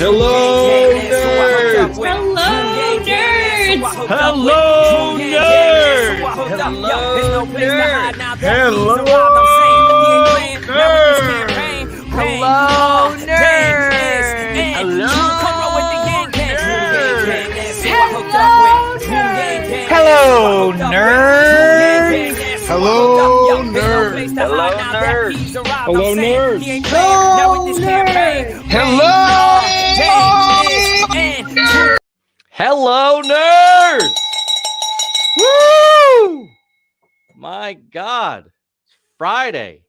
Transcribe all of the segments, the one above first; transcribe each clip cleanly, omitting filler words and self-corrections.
Hello, nerds! Hello, nerds! Hello, nerds! Hello, nerds! Hello, nerds! Hello, nerds! Hello, nerds! Hello, nerds! Hello, nerds! Hello, nerds! Hello, nerds! Woo! My God. It's Friday,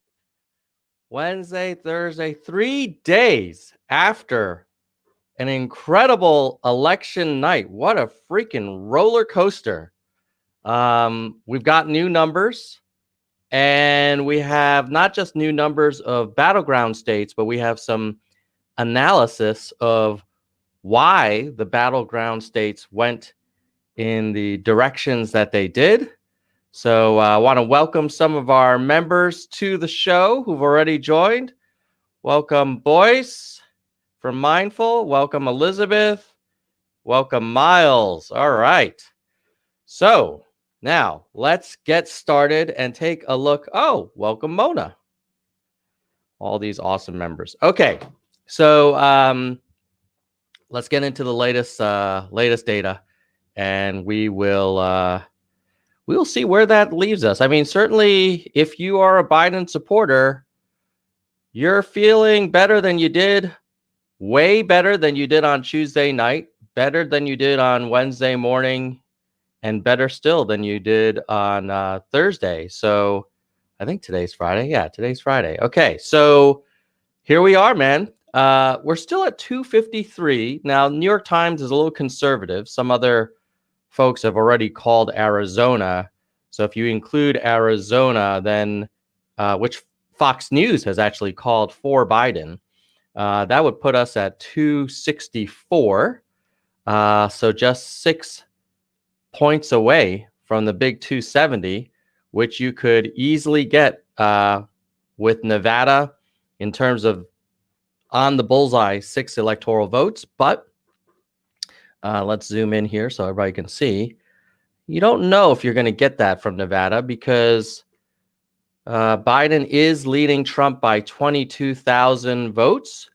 Wednesday, Thursday, 3 days after an incredible election night. What a freaking roller coaster. We've got new numbers, and we have not just new numbers of battleground states, but we have some analysis of why the battleground states went in the directions that they did. So I want to welcome some of our members to the show who've already joined. Welcome, Boyce from Mindful. Welcome, Elizabeth. Welcome, Miles. All right. So now let's get started and take a look. Oh, welcome, Mona. All these awesome members. Okay. So let's get into the latest data, and we will see where that leaves us. I mean, certainly, if you are a Biden supporter, you're feeling better than you did, way better than you did on Tuesday night, better than you did on Wednesday morning, and better still than you did on Thursday. So I think today's Friday. Yeah, today's Friday. Okay, so here we are, man. We're still at 253. Now, New York Times is a little conservative. Some other folks have already called Arizona. So if you include Arizona, then which Fox News has actually called for Biden, that would put us at 264. So just 6 points away from the big 270, which you could easily get with Nevada in terms of on the bullseye 6 electoral votes. But let's zoom in here so everybody can see. You don't know if you're going to get that from Nevada because Biden is leading Trump by 22,000 votes.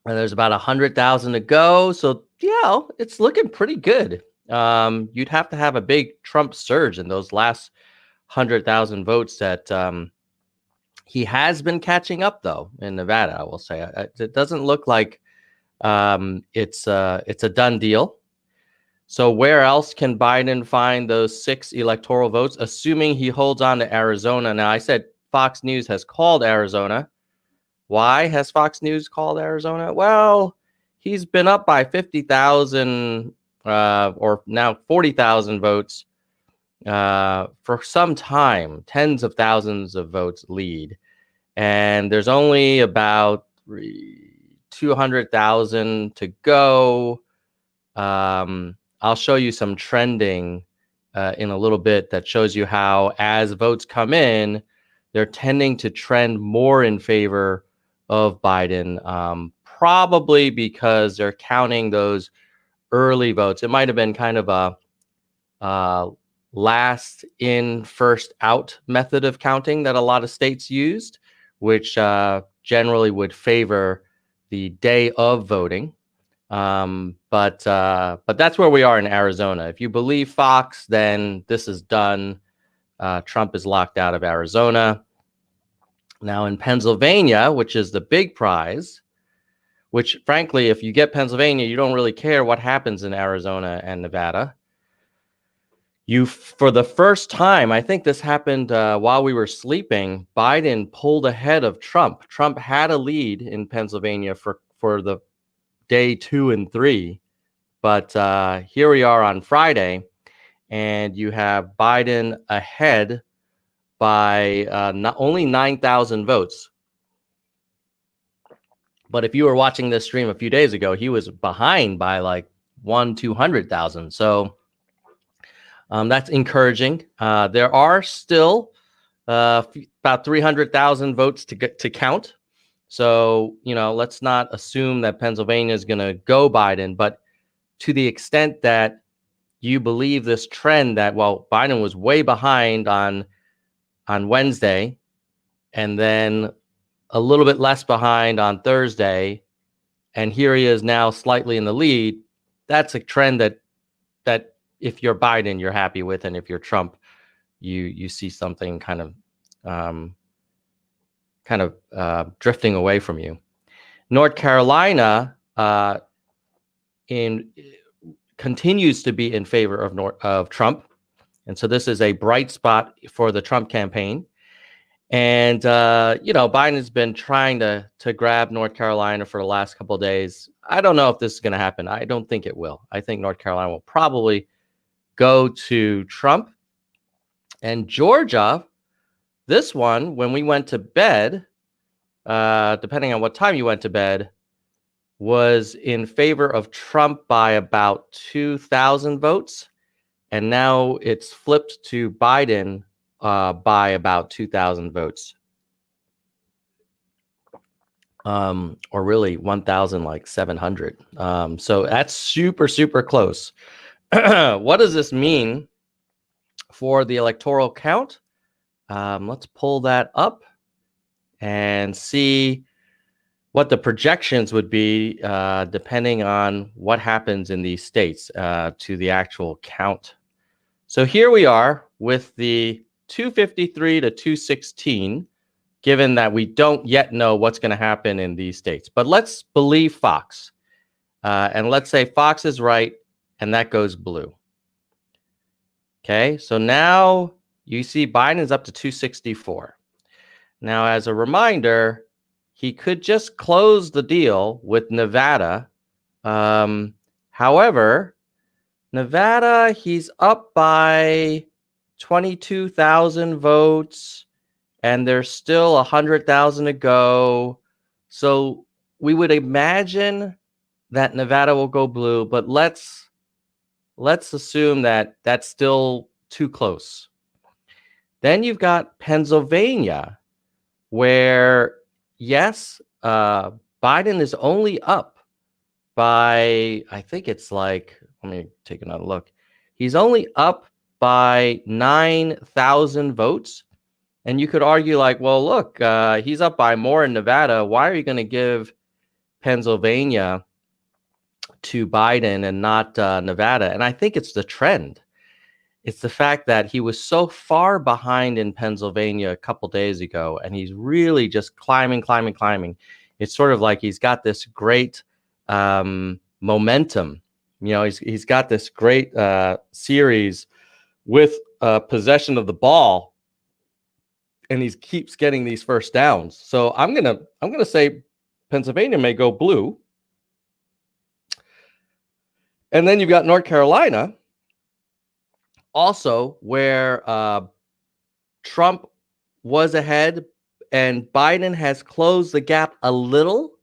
And there's about 100,000 to go. So, yeah, it's looking pretty good. You'd have to have a big Trump surge in those last 100,000 votes that he has been catching up, though, in Nevada, I will say. It doesn't look like it's a done deal. So where else can Biden find those 6 electoral votes, assuming he holds on to Arizona? Now, I said Fox News has called Arizona. Why has Fox News called Arizona? Well, he's been up by 50,000 or now 40,000 votes for some time, tens of thousands of votes lead. And there's only about 200,000 to go. I'll show you some trending in a little bit that shows you how, as votes come in, they're tending to trend more in favor of Biden, probably because they're counting those early votes. It might have been kind of a last in, first out method of counting that a lot of states used, which generally would favor the day of voting. But that's where we are in Arizona. If you believe Fox, then this is done. Trump is locked out of Arizona. Now in Pennsylvania, which is the big prize, which frankly, if you get Pennsylvania, you don't really care what happens in Arizona and Nevada. For the first time, I think this happened while we were sleeping, Biden pulled ahead of Trump. Trump had a lead in Pennsylvania for the day 2 and 3. But here we are on Friday, and you have Biden ahead by not only 9,000 votes. But if you were watching this stream a few days ago, he was behind by like 200,000. So that's encouraging. There are still about 300,000 votes to count. So, let's not assume that Pennsylvania is going to go Biden, but to the extent that you believe this trend that, well, Biden was way behind on Wednesday and then a little bit less behind on Thursday, and here he is now slightly in the lead, that's a trend that if you're Biden, you're happy with, and if you're Trump, you see something kind of drifting away from you. North Carolina continues to be in favor of Trump, and so this is a bright spot for the Trump campaign. And Biden's been trying to grab North Carolina for the last couple of days. I don't know if this is going to happen. I don't think it will. I think North Carolina will probably go to Trump. And Georgia, this one, when we went to bed, depending on what time you went to bed, was in favor of Trump by about 2,000 votes. And now it's flipped to Biden by about 2,000 votes. Or really 1,700. So that's super, super close. What does this mean for the electoral count? Let's pull that up and see what the projections would be depending on what happens in these states to the actual count. So here we are with the 253 to 216, given that we don't yet know what's going to happen in these states. But let's believe Fox. And let's say Fox is right, and that goes blue. Okay, so now you see Biden's up to 264. Now, as a reminder, he could just close the deal with Nevada. However, Nevada, he's up by 22,000 votes, and there's still 100,000 to go. So we would imagine that Nevada will go blue, but let's assume that that's still too close. Then you've got Pennsylvania, where, yes, Biden is only up by, I think it's like, let me take another look. He's only up by 9,000 votes. And you could argue like, well, look, he's up by more in Nevada. Why are you going to give Pennsylvania to Biden and not Nevada? And I think it's the trend. It's the fact that he was so far behind in Pennsylvania a couple days ago, and he's really just climbing. It's sort of like he's got this great momentum. He's got this great series with possession of the ball, and he keeps getting these first downs. So I'm gonna say Pennsylvania may go blue, and then you've got North Carolina, also where Trump was ahead, and Biden has closed the gap a little,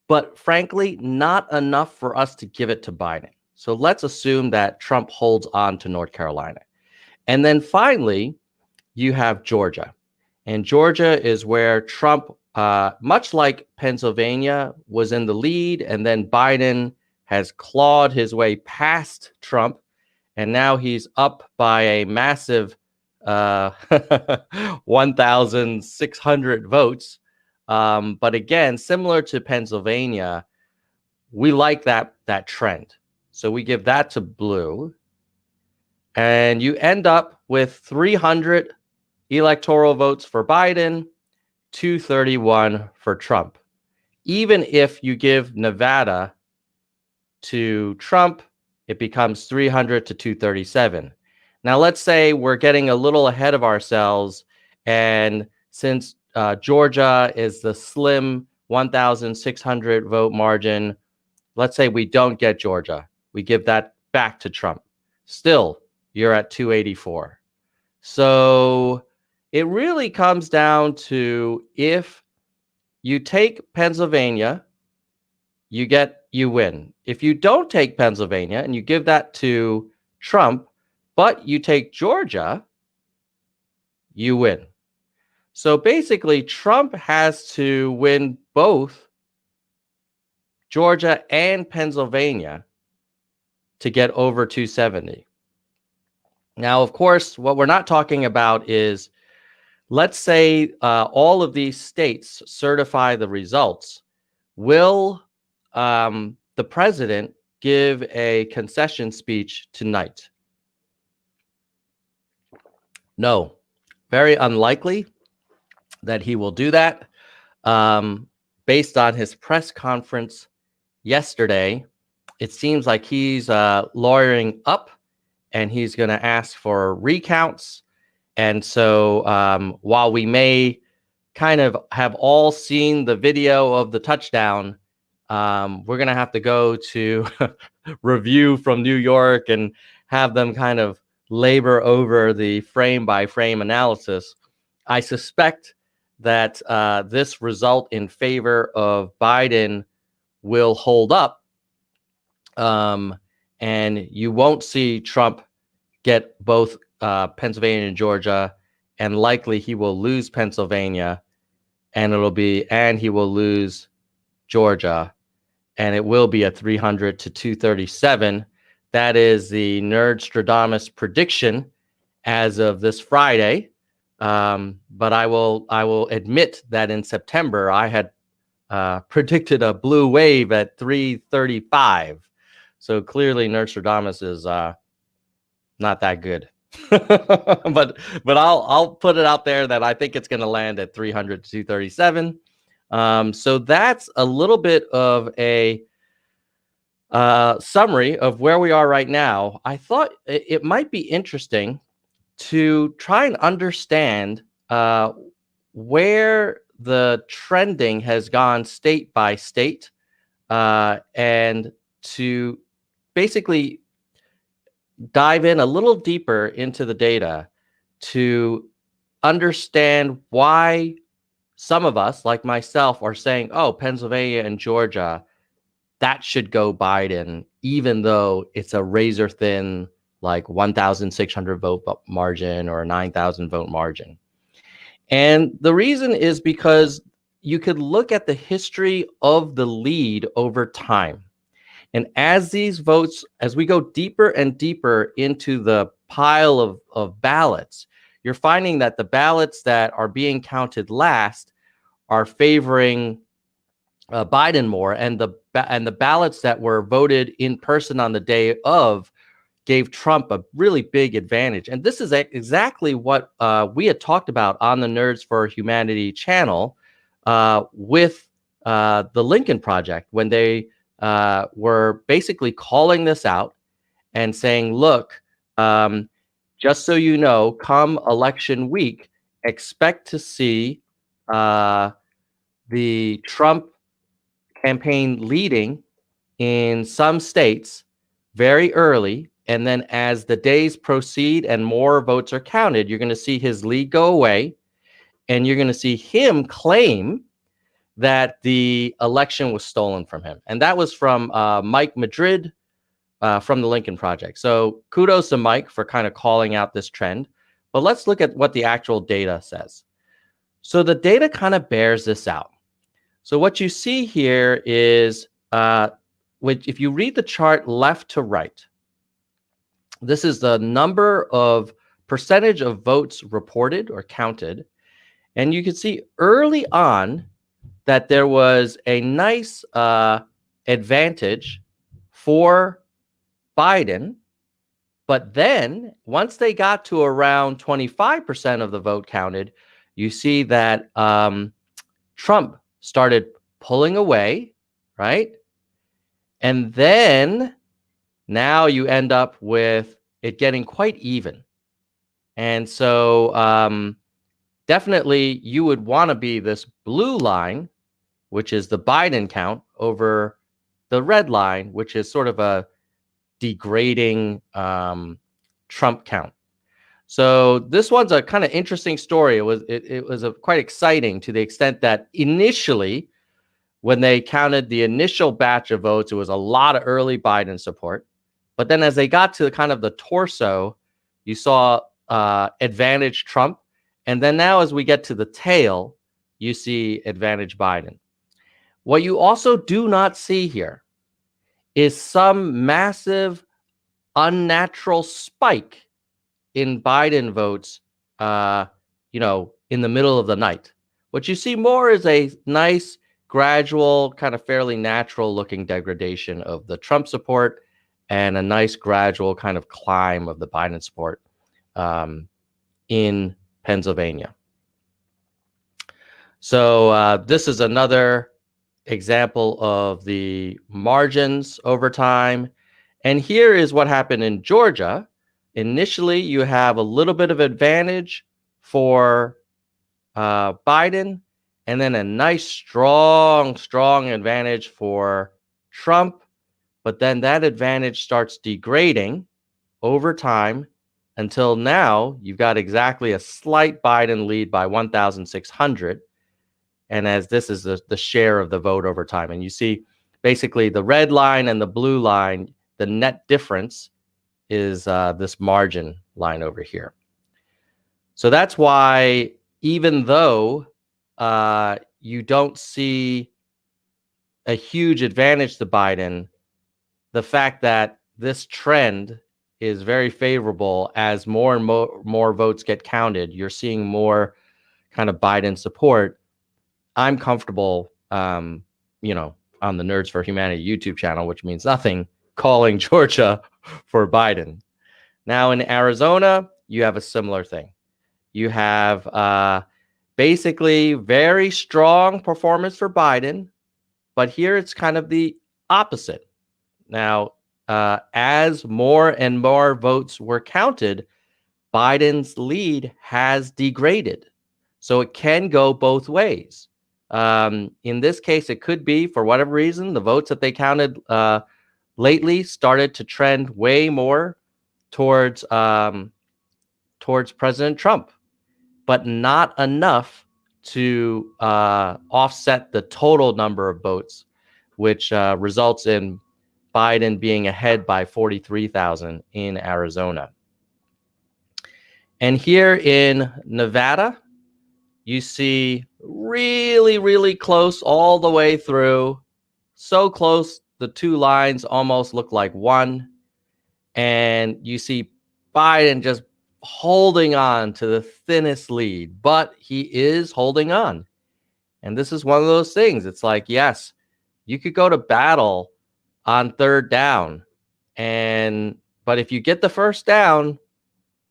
but frankly, not enough for us to give it to Biden. So let's assume that Trump holds on to North Carolina. And then finally, you have Georgia. And Georgia is where Trump, much like Pennsylvania, was in the lead, and then Biden has clawed his way past Trump, and now he's up by a massive 1,600 votes. But again, similar to Pennsylvania, we like that trend. So we give that to blue. And you end up with 300 electoral votes for Biden, 231 for Trump. Even if you give Nevada to Trump, it becomes 300 to 237. Now, let's say we're getting a little ahead of ourselves, and since Georgia is the slim 1,600 vote margin, let's say we don't get Georgia. We give that back to Trump. Still, you're at 284. So it really comes down to, if you take Pennsylvania, you win. If you don't take Pennsylvania and you give that to Trump, but you take Georgia, you win. So basically, Trump has to win both Georgia and Pennsylvania to get over 270. Now, of course, what we're not talking about is, let's say all of these states certify the results. Will the president give a concession speech tonight? No, very unlikely that he will do that. Based on his press conference yesterday, it seems like he's lawyering up, and he's going to ask for recounts. And so while we may kind of have all seen the video of the touchdown, we're going to have to go to review from New York and have them kind of labor over the frame by frame analysis. I suspect that this result in favor of Biden will hold up, and you won't see Trump get both Pennsylvania and Georgia, and likely he will lose Pennsylvania, and he will lose Georgia, and it will be a 300 to 237. That is the Nerdstradamus prediction as of this Friday. But I will admit that in September I had predicted a blue wave at 335. So clearly Nerdstradamus is not that good. but I'll put it out there that I think it's going to land at 300 to 237. So that's a little bit of a summary of where we are right now. I thought it might be interesting to try and understand where the trending has gone state by state, and to basically dive in a little deeper into the data to understand why some of us, like myself, are saying, oh, Pennsylvania and Georgia, that should go Biden, even though it's a razor thin, like 1,600 vote margin or a 9,000 vote margin. And the reason is because you could look at the history of the lead over time. And as these votes, as we go deeper and deeper into the pile of ballots, you're finding that the ballots that are being counted last are favoring Biden more, and the ballots that were voted in person on the day of gave Trump a really big advantage. And this is exactly what we had talked about on the Nerds for Humanity channel with the Lincoln Project, when they were basically calling this out and saying, look, just so you know, come election week, expect to see the Trump campaign leading in some states very early. And then as the days proceed and more votes are counted, you're going to see his lead go away, and you're going to see him claim that the election was stolen from him. And that was from Mike Madrid from the Lincoln Project. So kudos to Mike for kind of calling out this trend. But let's look at what the actual data says. So the data kind of bears this out. So what you see here is, if you read the chart left to right, this is the number of percentage of votes reported or counted. And you can see early on that there was a nice advantage for Biden. But then once they got to around 25% of the vote counted, you see that Trump started pulling away, right? And then now you end up with it getting quite even. And so definitely you would want to be this blue line, which is the Biden count, over the red line, which is sort of a degrading Trump count. So this one's a kind of interesting story. It was quite exciting to the extent that initially, when they counted the initial batch of votes, it was a lot of early Biden support. But then as they got to kind of the torso, you saw advantage Trump. And then now as we get to the tail, you see advantage Biden. What you also do not see here is some massive unnatural spike in Biden votes, in the middle of the night. What you see more is a nice, gradual, kind of fairly natural looking degradation of the Trump support and a nice, gradual kind of climb of the Biden support in Pennsylvania. So this is another example of the margins over time. And here is what happened in Georgia. Initially, you have a little bit of advantage for Biden, and then a nice, strong advantage for Trump. But then that advantage starts degrading over time until now you've got exactly a slight Biden lead by 1,600. And as this is the share of the vote over time. And you see basically the red line and the blue line, the net difference is this margin line over here. So that's why even though you don't see a huge advantage to Biden, the fact that this trend is very favorable as more and more votes get counted, you're seeing more kind of Biden support. I'm comfortable, on the Nerds for Humanity YouTube channel, which means nothing, calling Georgia for Biden. Now in Arizona, you have a similar thing. You have basically very strong performance for Biden, but here it's kind of the opposite. Now, as more and more votes were counted, Biden's lead has degraded. So it can go both ways. In this case, it could be, for whatever reason, the votes that they counted lately started to trend way more towards President Trump, but not enough to offset the total number of votes, which results in Biden being ahead by 43,000 in Arizona. And here in Nevada, you see really, really close all the way through. So close, the two lines almost look like one. And you see Biden just holding on to the thinnest lead, but he is holding on. And this is one of those things. It's like, yes, you could go to battle on third down, but if you get the first down,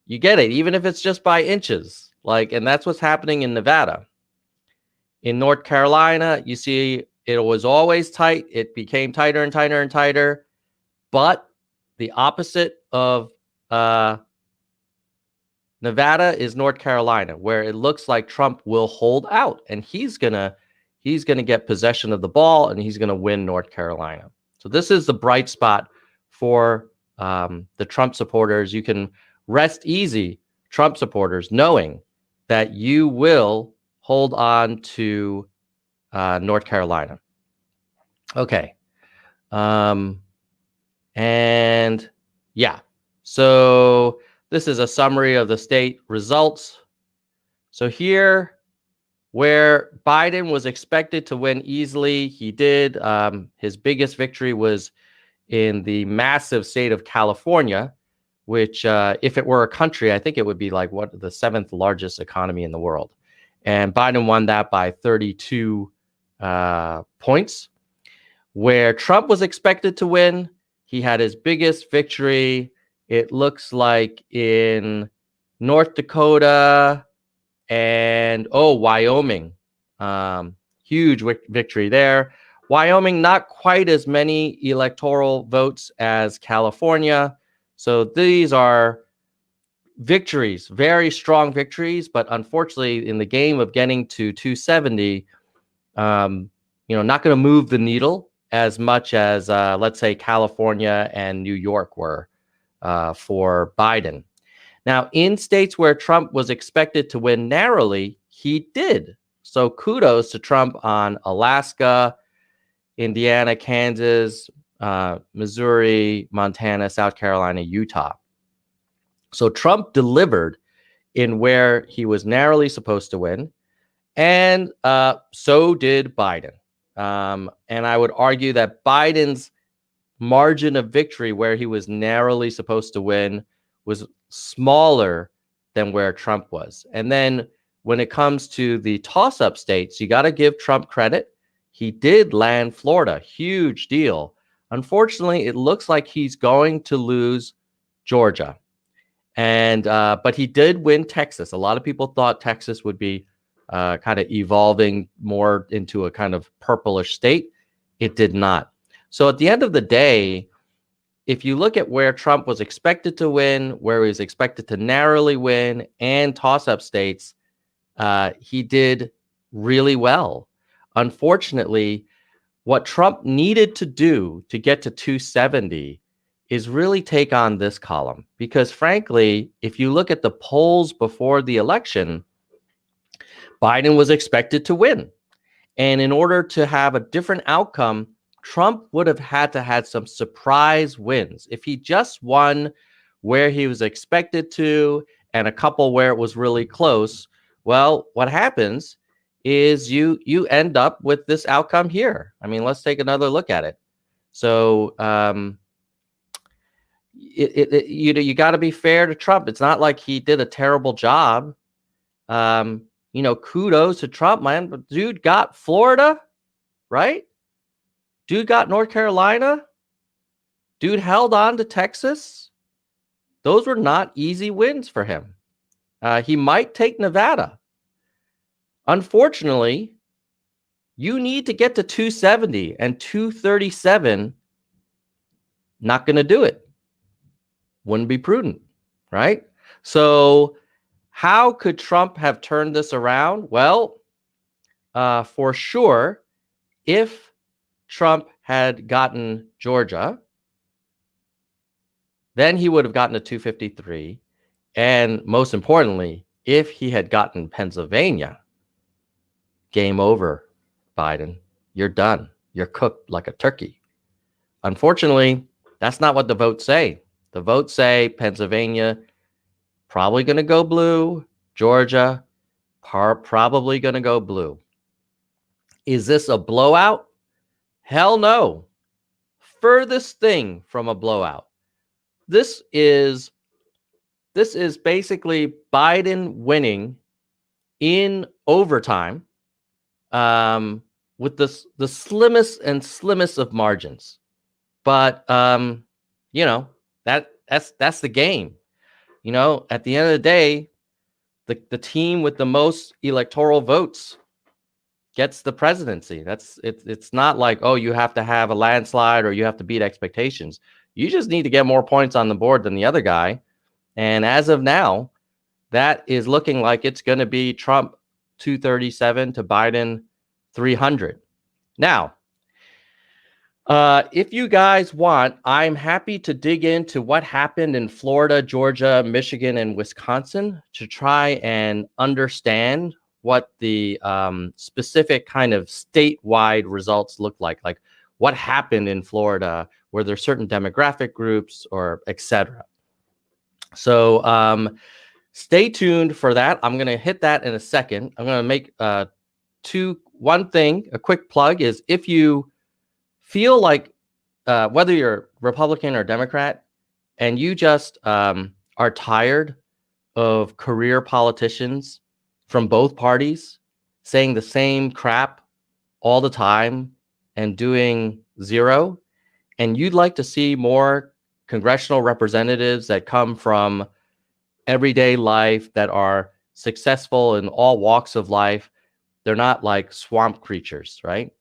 you get it, even if it's just by inches. And that's what's happening in Nevada. In North Carolina, you see it was always tight. It became tighter and tighter and tighter. But the opposite of Nevada is North Carolina, where it looks like Trump will hold out, and he's gonna get possession of the ball, and he's gonna win North Carolina. So this is the bright spot for the Trump supporters. You can rest easy, Trump supporters, knowing that you will hold on to North Carolina. Okay. And yeah, so this is a summary of the state results. So here, where Biden was expected to win easily, he did. His biggest victory was in the massive state of California, which if it were a country, I think it would be like the 7th largest economy in the world. And Biden won that by 32 points. Where Trump was expected to win, he had his biggest victory, it looks like, in North Dakota and Wyoming. Huge victory there. Wyoming, not quite as many electoral votes as California. So these are victories, very strong victories, but unfortunately in the game of getting to 270, not going to move the needle as much as, let's say, California and New York were for Biden. Now, in states where Trump was expected to win narrowly, he did. So kudos to Trump on Alaska, Indiana, Kansas, Missouri, Montana, South Carolina, Utah. So Trump delivered in where he was narrowly supposed to win, and so did Biden. And I would argue that Biden's margin of victory, where he was narrowly supposed to win, was smaller than where Trump was. And then when it comes to the toss-up states, you got to give Trump credit. He did land Florida, huge deal. Unfortunately, it looks like he's going to lose Georgia. And but he did win Texas. A lot of people thought Texas would be kind of evolving more into a kind of purplish state. It did not. So at the end of the day, if you look at where Trump was expected to win, where he was expected to narrowly win, and toss-up states, he did really well. Unfortunately, what Trump needed to do to get to 270 is really take on this column. Because frankly, if you look at the polls before the election, Biden was expected to win. And in order to have a different outcome, Trump would have had to have some surprise wins. If he just won where he was expected to and a couple where it was really close, well, what happens is you end up with this outcome here. I mean, let's take another look at it. So you got to be fair to Trump. It's not like he did a terrible job. Kudos to Trump, man. But dude got Florida, right? Dude got North Carolina. Dude held on to Texas. Those were not easy wins for him. He might take Nevada. Unfortunately, you need to get to 270 and 237. Not going to do it. Wouldn't be prudent, right? So how could Trump have turned this around? Well, for sure, if Trump had gotten Georgia, then he would have gotten to 253. And most importantly, if he had gotten Pennsylvania, game over, Biden. You're done. You're cooked like a turkey. Unfortunately, that's not what the votes say. The votes say Pennsylvania probably going to go blue, Georgia probably going to go blue. Is this a blowout? Hell no. Furthest thing from a blowout. This is basically Biden winning in overtime with the slimmest and slimmest of margins. But that's the game. At the end of the day, the team with the most electoral votes gets the presidency. It's not like, oh, you have to have a landslide or you have to beat expectations. You just need to get more points on the board than the other guy. And as of now, that is looking like it's going to be Trump 237 to Biden 300. Now, if you guys want, I'm happy to dig into what happened in Florida, Georgia, Michigan, and Wisconsin to try and understand what the specific kind of statewide results look like what happened in Florida, were there certain demographic groups or etc. So stay tuned for that. I'm going to hit that in a second. I'm going to make one thing, a quick plug is if you feel like whether you're Republican or Democrat and you just are tired of career politicians from both parties saying the same crap all the time and doing zero, and you'd like to see more congressional representatives that come from everyday life, that are successful in all walks of life, they're not like swamp creatures, right?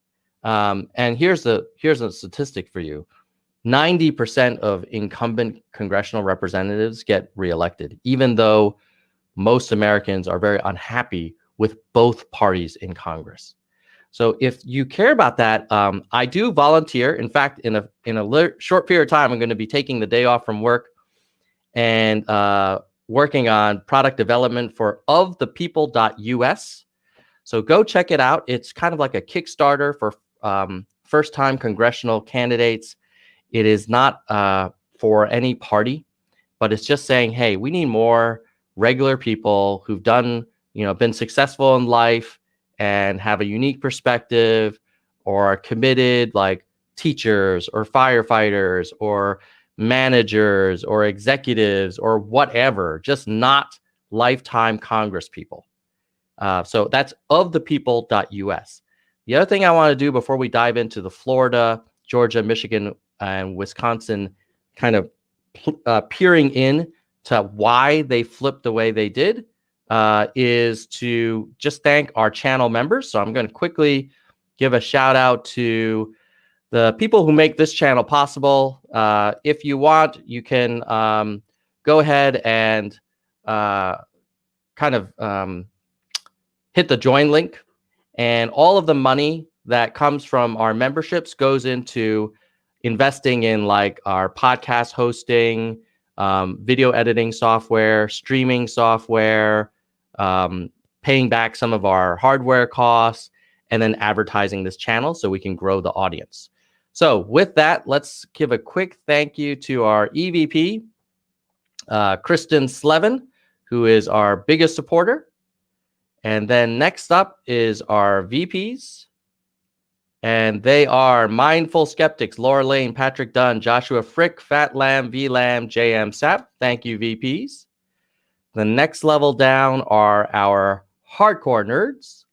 And here's a statistic for you. 90% of incumbent congressional representatives get reelected, even though most Americans are very unhappy with both parties in Congress. So if you care about that, I do volunteer. In fact, in a short period of time, I'm going to be taking the day off from work and working on product development for ofthepeople.us. So go check it out. It's kind of like a Kickstarter for first-time congressional candidates. It is not for any party, but it's just saying, hey, we need more regular people who've done, been successful in life and have a unique perspective, or committed like teachers or firefighters or managers or executives or whatever, just not lifetime Congress people. So that's ofthepeople.us. The other thing I want to do before we dive into the Florida, Georgia, Michigan, and Wisconsin kind of peering in to why they flipped the way they did is to just thank our channel members. So I'm going to quickly give a shout out to the people who make this channel possible. If you want, you can go ahead and kind of hit the join link. And all of the money that comes from our memberships goes into investing in like our podcast hosting, video editing software, streaming software, paying back some of our hardware costs, and then advertising this channel so we can grow the audience. So with that, let's give a quick thank you to our EVP, Kristen Slevin, who is our biggest supporter. And then next up is our VPs. And they are Mindful Skeptics, Laura Lane, Patrick Dunn, Joshua Frick, Fat Lamb, V Lamb, JM Sap. Thank you, VPs. The next level down are our hardcore nerds.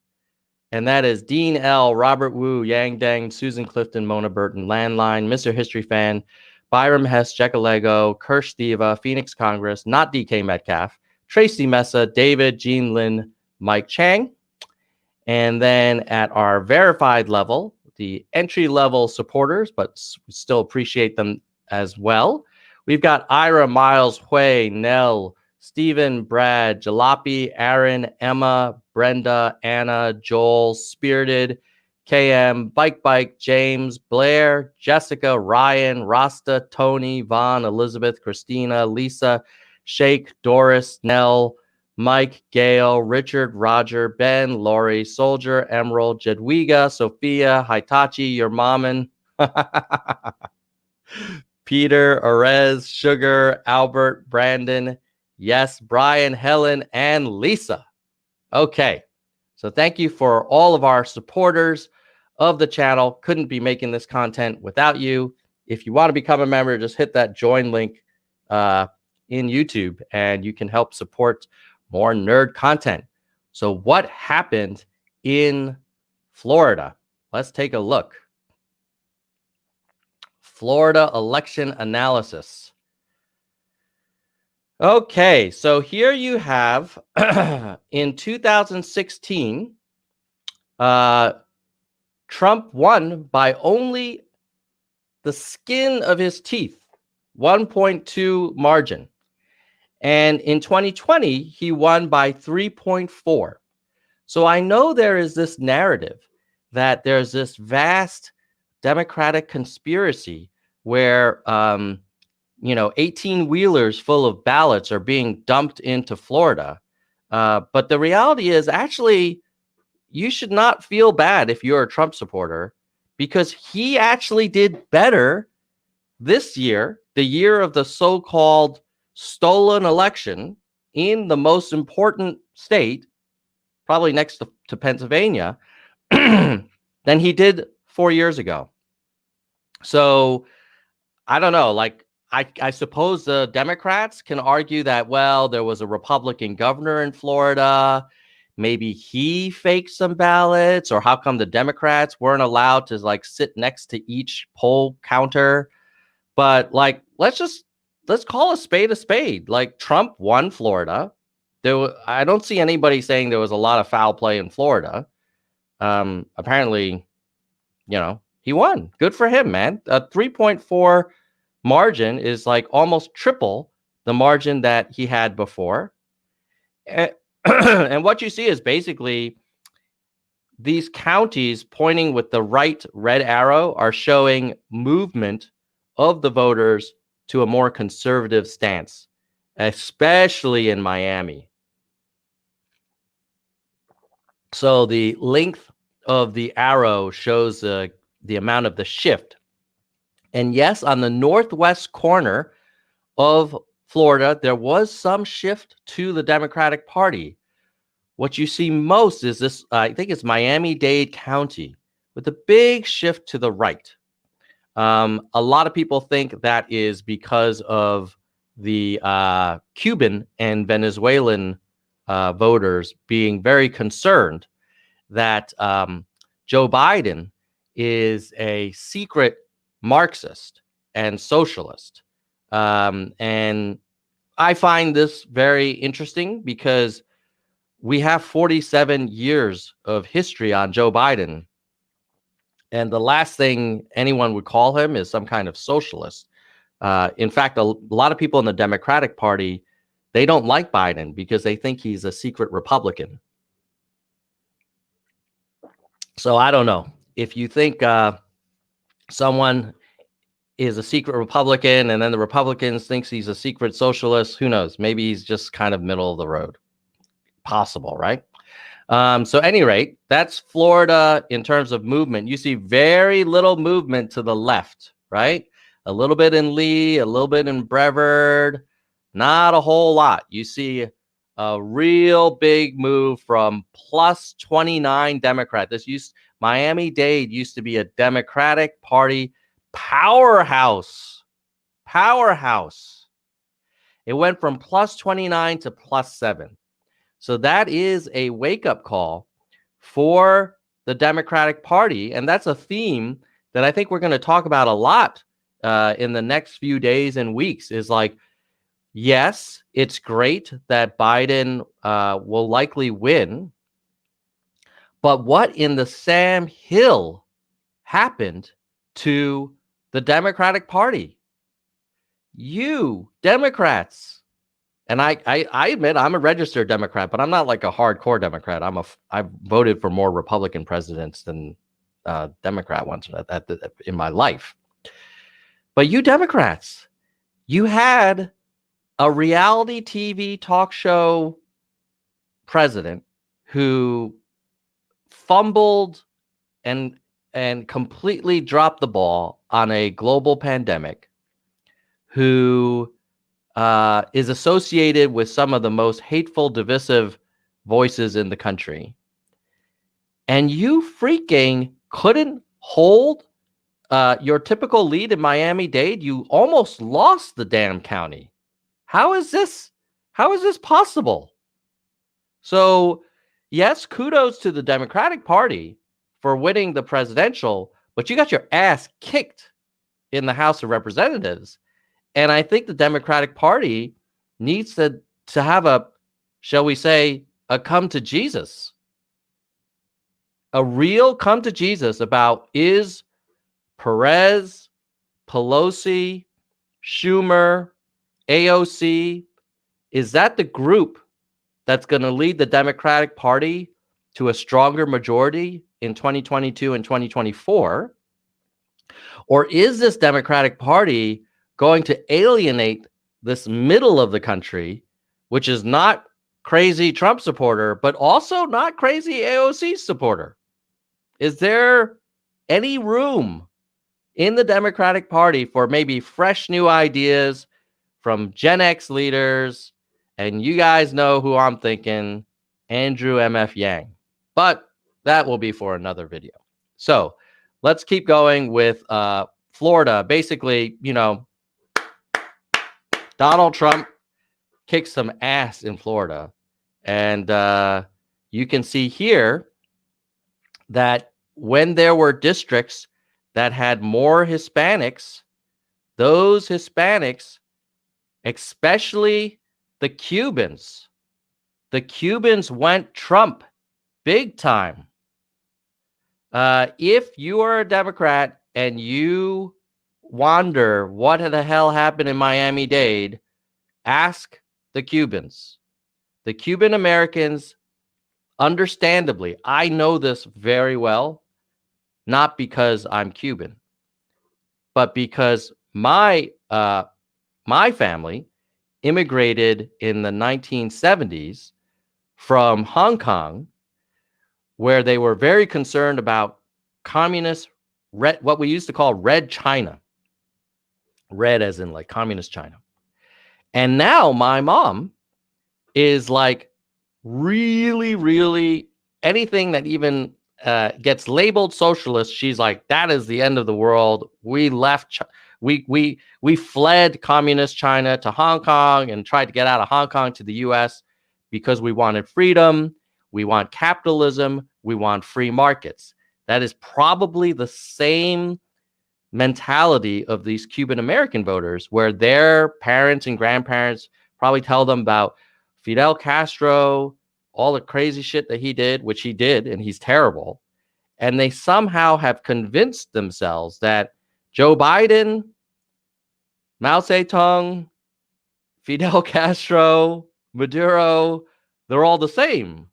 And that is Dean L, Robert Wu, Yang Deng, Susan Clifton, Mona Burton, Landline, Mr. History Fan, Byram Hess, Jekka Lego, Kirsch Theva, Phoenix Congress, not DK Metcalf, Tracy Mesa, David, Jean Lin, Mike Chang. And then at our verified level, the entry-level supporters, but we still appreciate them as well. We've got Ira, Miles, Hui, Nell, Stephen, Brad, Jalopy, Aaron, Emma, Brenda, Anna, Joel, Spirited, KM, Bike, James, Blair, Jessica, Ryan, Rasta, Tony, Vaughn, Elizabeth, Christina, Lisa, Shake, Doris, Nell, Mike, Gail, Richard, Roger, Ben, Lori, Soldier, Emerald, Jedwiga, Sophia, Hitachi, your mommin, Peter, Arez, Sugar, Albert, Brandon, yes, Brian, Helen, and Lisa. Okay, so thank you for all of our supporters of the channel. Couldn't be making this content without you. If you want to become a member, just hit that join link in YouTube and you can help support more nerd content. So what happened in Florida? Let's take a look. Florida election analysis. Okay, so here you have in 2016, Trump won by only the skin of his teeth, 1.2 margin. And in 2020, he won by 3.4. So I know there is this narrative that there's this vast Democratic conspiracy where, 18-wheelers full of ballots are being dumped into Florida. But the reality is actually, you should not feel bad if you're a Trump supporter, because he actually did better this year, the year of the so-called stolen election in the most important state, probably next to Pennsylvania, than he did 4 years ago. So I don't know, like, I suppose the Democrats can argue that, well, there was a Republican governor in Florida. Maybe he faked some ballots, or how come the Democrats weren't allowed to like sit next to each poll counter? But like, let's call a spade a spade. Like, Trump won Florida. I don't see anybody saying there was a lot of foul play in Florida. Apparently, he won. Good for him, man. A 3.4 margin is like almost triple the margin that he had before. And what you see is basically these counties pointing with the right red arrow are showing movement of the voters to a more conservative stance, especially in Miami. So the length of the arrow shows the amount of the shift. And yes, on the northwest corner of Florida, there was some shift to the Democratic Party. What you see most is this, I think it's Miami-Dade County, with a big shift to the right. A lot of people think that is because of the Cuban and Venezuelan voters being very concerned that Joe Biden is a secret Marxist and socialist. And I find this very interesting because we have 47 years of history on Joe Biden. And the last thing anyone would call him is some kind of socialist. In fact, a lot of people in the Democratic Party, they don't like Biden because they think he's a secret Republican. So I don't know. If you think someone is a secret Republican and then the Republicans thinks he's a secret socialist, who knows? Maybe he's just kind of middle of the road. Possible, right? So at any rate, that's Florida in terms of movement. You see very little movement to the left, right? A little bit in Lee, a little bit in Brevard, not a whole lot. You see a real big move from plus 29 Democrat. Miami-Dade used to be a Democratic Party powerhouse. It went from plus 29 to plus 7. So that is a wake-up call for the Democratic Party. And that's a theme that I think we're going to talk about a lot in the next few days and weeks, is like, yes, it's great that Biden will likely win. But what in the Sam Hill happened to the Democratic Party? You Democrats. And I admit I'm a registered Democrat, but I'm not like a hardcore Democrat. I've voted for more Republican presidents than Democrat ones in my life. But you Democrats, you had a reality TV talk show president who fumbled and completely dropped the ball on a global pandemic, who is associated with some of the most hateful, divisive voices in the country. And you freaking couldn't hold your typical lead in Miami-Dade. You almost lost the damn county. How is this possible? So, yes, kudos to the Democratic Party for winning the presidential, but you got your ass kicked in the House of Representatives. And I think the Democratic Party needs to have a, shall we say, a come to Jesus. A real come to Jesus about, is Perez, Pelosi, Schumer, AOC, is that the group that's going to lead the Democratic Party to a stronger majority in 2022 and 2024? Or is this Democratic Party going to alienate this middle of the country, which is not crazy Trump supporter, but also not crazy AOC supporter? Is there any room in the Democratic Party for maybe fresh new ideas from Gen X leaders? And you guys know who I'm thinking, Andrew MF Yang. But that will be for another video. So let's keep going with Florida. Basically, Donald Trump kicked some ass in Florida. And you can see here that when there were districts that had more Hispanics, those Hispanics, especially the Cubans went Trump big time. If you are a Democrat and you wonder what the hell happened in Miami-Dade, ask the Cubans. The Cuban Americans, understandably, I know this very well, not because I'm Cuban, but because my family immigrated in the 1970s from Hong Kong, where they were very concerned about communist, what we used to call red China. Red as in like communist China. And now my mom is like really, really anything that even gets labeled socialist, she's like, that is the end of the world. We left. We fled communist China to Hong Kong and tried to get out of Hong Kong to the U.S. because we wanted freedom. We want capitalism. We want free markets. That is probably the same mentality of these Cuban American voters, where their parents and grandparents probably tell them about Fidel Castro, all the crazy shit that he did, which he did, and he's terrible. And they somehow have convinced themselves that Joe Biden, Mao Zedong, Fidel Castro, Maduro, they're all the same.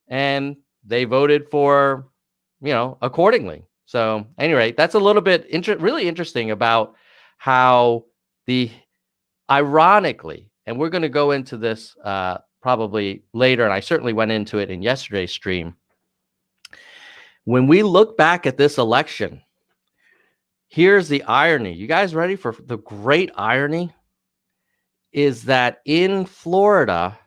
And they voted for, accordingly. So, anyway, that's a little bit really interesting about how ironically, and we're going to go into this probably later, and I certainly went into it in yesterday's stream. When we look back at this election, here's the irony. You guys ready for the great irony? Is that in Florida,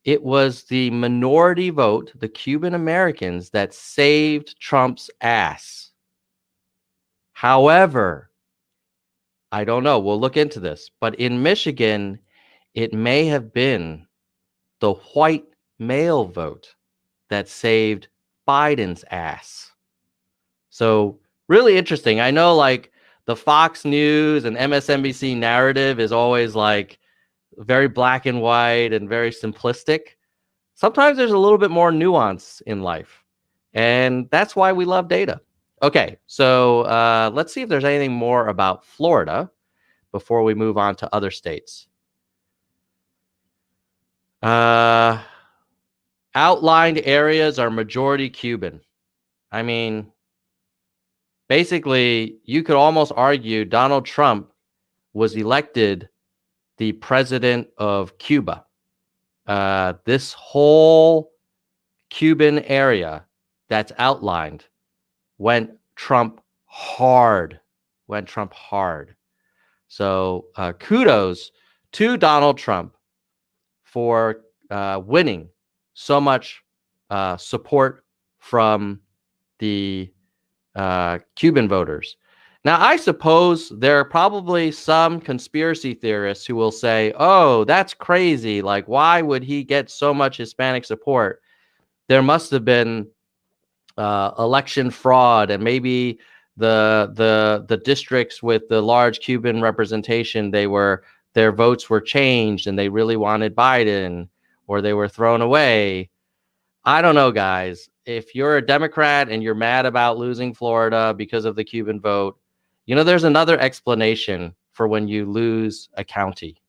it was the minority vote, the Cuban Americans, that saved Trump's ass. However, I don't know. We'll look into this. But in Michigan, it may have been the white male vote that saved Biden's ass. So really interesting. I know like the Fox News and MSNBC narrative is always like very black and white and very simplistic. Sometimes there's a little bit more nuance in life. And that's why we love data. Okay, so let's see if there's anything more about Florida before we move on to other states. Outlined areas are majority Cuban. I mean, basically, you could almost argue Donald Trump was elected the president of Cuba. This whole Cuban area that's outlined went Trump hard. So kudos to Donald Trump for winning so much support from the Cuban voters. Now, I suppose there are probably some conspiracy theorists who will say, oh, that's crazy. Like, why would he get so much Hispanic support? There must have been election fraud, and maybe the districts with the large Cuban representation, their votes were changed and they really wanted Biden, or they were thrown away. I don't know, guys. If you're a Democrat and you're mad about losing Florida because of the Cuban vote, there's another explanation for when you lose a county.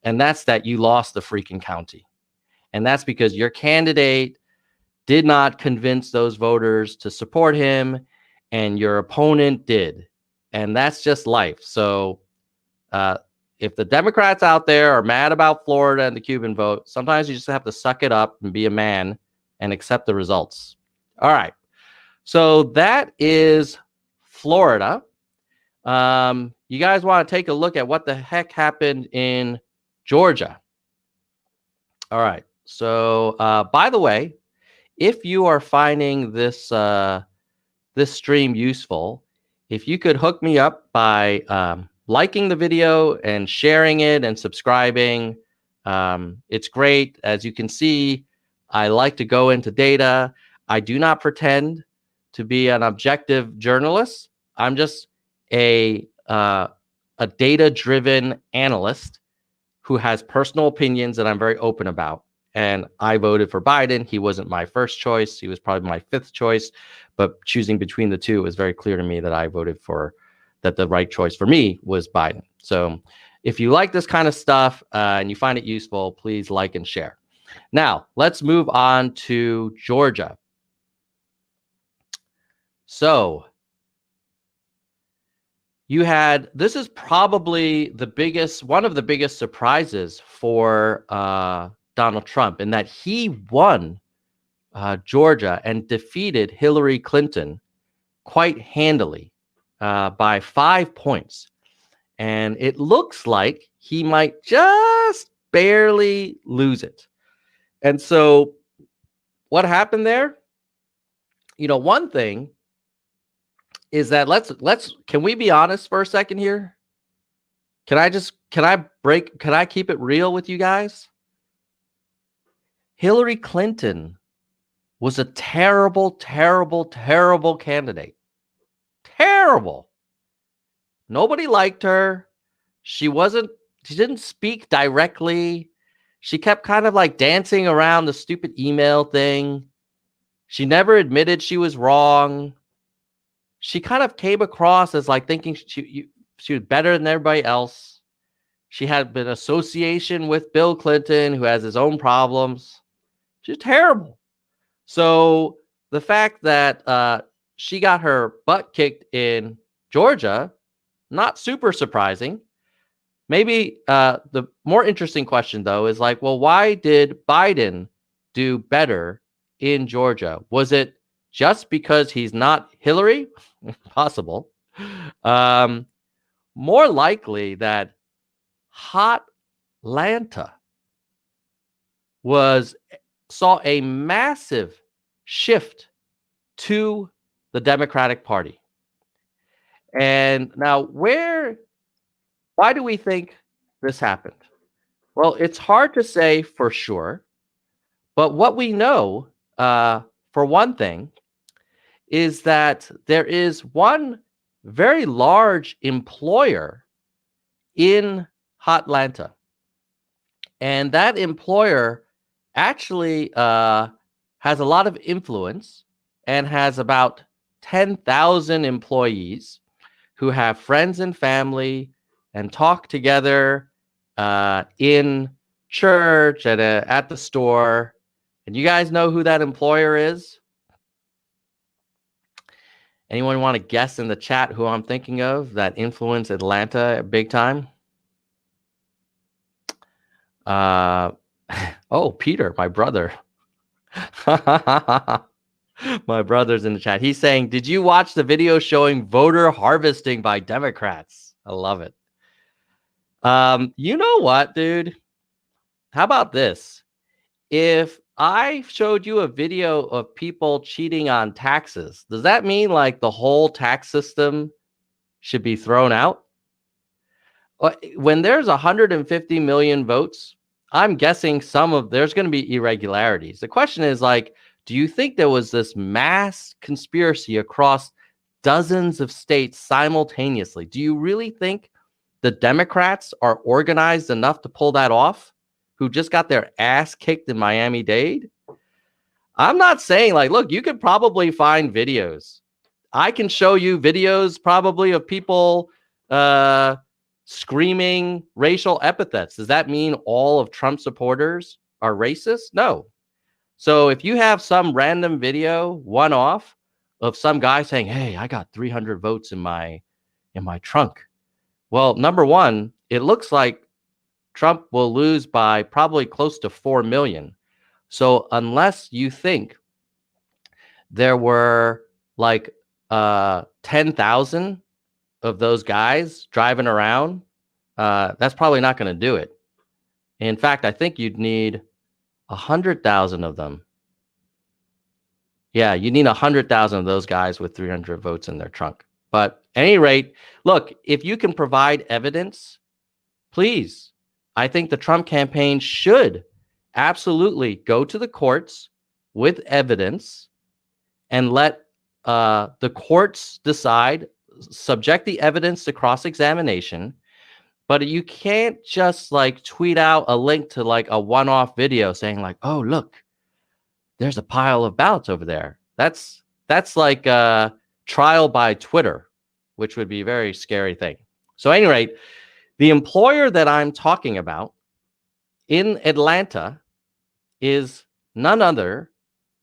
And that's that you lost the freaking county. And that's because your candidate did not convince those voters to support him, and your opponent did. And that's just life. So if the Democrats out there are mad about Florida and the Cuban vote, sometimes you just have to suck it up and be a man and accept the results. All right. So that is Florida. You guys want to take a look at what the heck happened in Georgia? All right. So, by the way, if you are finding this this stream useful, if you could hook me up by liking the video and sharing it and subscribing, it's great. As you can see, I like to go into data. I do not pretend to be an objective journalist. I'm just a data-driven analyst who has personal opinions that I'm very open about. And I voted for Biden. He wasn't my first choice. He was probably my fifth choice. But choosing between the two, it was very clear to me that I voted for that the right choice for me was Biden. So if you like this kind of stuff and you find it useful, please like and share. Now, let's move on to Georgia. So this is probably one of the biggest surprises for Donald Trump, in that he won Georgia and defeated Hillary Clinton quite handily by 5 points. And it looks like he might just barely lose it. And so what happened there? one thing is that can we be honest for a second here? Can I keep it real with you guys? Hillary Clinton was a terrible, terrible, terrible candidate. Terrible. Nobody liked her. She didn't speak directly. She kept kind of like dancing around the stupid email thing. She never admitted she was wrong. She kind of came across as like thinking she was better than everybody else. She had an association with Bill Clinton, who has his own problems. She's terrible. So the fact that she got her butt kicked in Georgia, not super surprising. Maybe the more interesting question, though, is like, well, why did Biden do better in Georgia? Was it just because he's not Hillary? Possible. More likely that hot Atlanta saw a massive shift to the Democratic Party. And now why do we think this happened? Well, it's hard to say for sure, but what we know, for one thing, is that there is one very large employer in Atlanta. And that employer actually has a lot of influence and has about 10,000 employees who have friends and family and talk together in church, at the store. And you guys know who that employer is? Anyone want to guess in the chat who I'm thinking of that influence Atlanta big time? Oh, Peter, my brother. My brother's in the chat. He's saying, did you watch the video showing voter harvesting by Democrats? I love it. You know what, dude? How about this? If I showed you a video of people cheating on taxes, does that mean like the whole tax system should be thrown out? When there's 150 million votes, I'm guessing there's going to be irregularities. The question is like, do you think there was this mass conspiracy across dozens of states simultaneously? Do you really think the Democrats are organized enough to pull that off, who just got their ass kicked in Miami-Dade? I'm not saying like, look, you could probably find videos. I can show you videos probably of people screaming racial epithets. Does that mean all of Trump supporters are racist? No. So if you have some random video, one-off, of some guy saying, hey, I got 300 votes in my trunk. Well, number one, it looks like Trump will lose by probably close to 4 million. So unless you think there were like 10,000 of those guys driving around, that's probably not going to do it. In fact, I think you'd need 100,000 of them. Yeah, you need 100,000 of those guys with 300 votes in their trunk. But at any rate, look, if you can provide evidence, please, I think the Trump campaign should absolutely go to the courts with evidence and let the courts decide, subject the evidence to cross-examination. But you can't just like tweet out a link to like a one-off video saying like, oh, look, there's a pile of ballots over there. That's like a trial by Twitter, which would be a very scary thing. So at any rate, the employer that I'm talking about in Atlanta is none other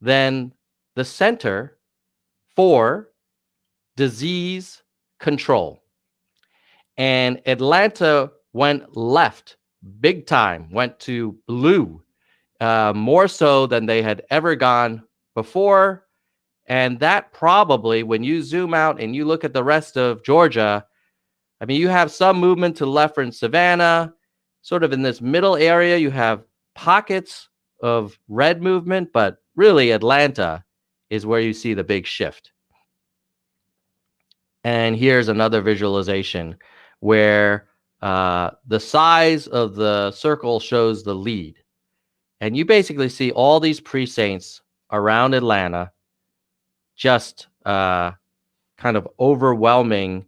than the Center for Disease Control. And Atlanta went left big time, went to blue, more so than they had ever gone before. And that probably, when you zoom out and you look at the rest of Georgia, I mean, you have some movement to the left in Savannah, sort of in this middle area, you have pockets of red movement, but really Atlanta is where you see the big shift. And here's another visualization where the size of the circle shows the lead. And you basically see all these precincts around Atlanta just kind of overwhelming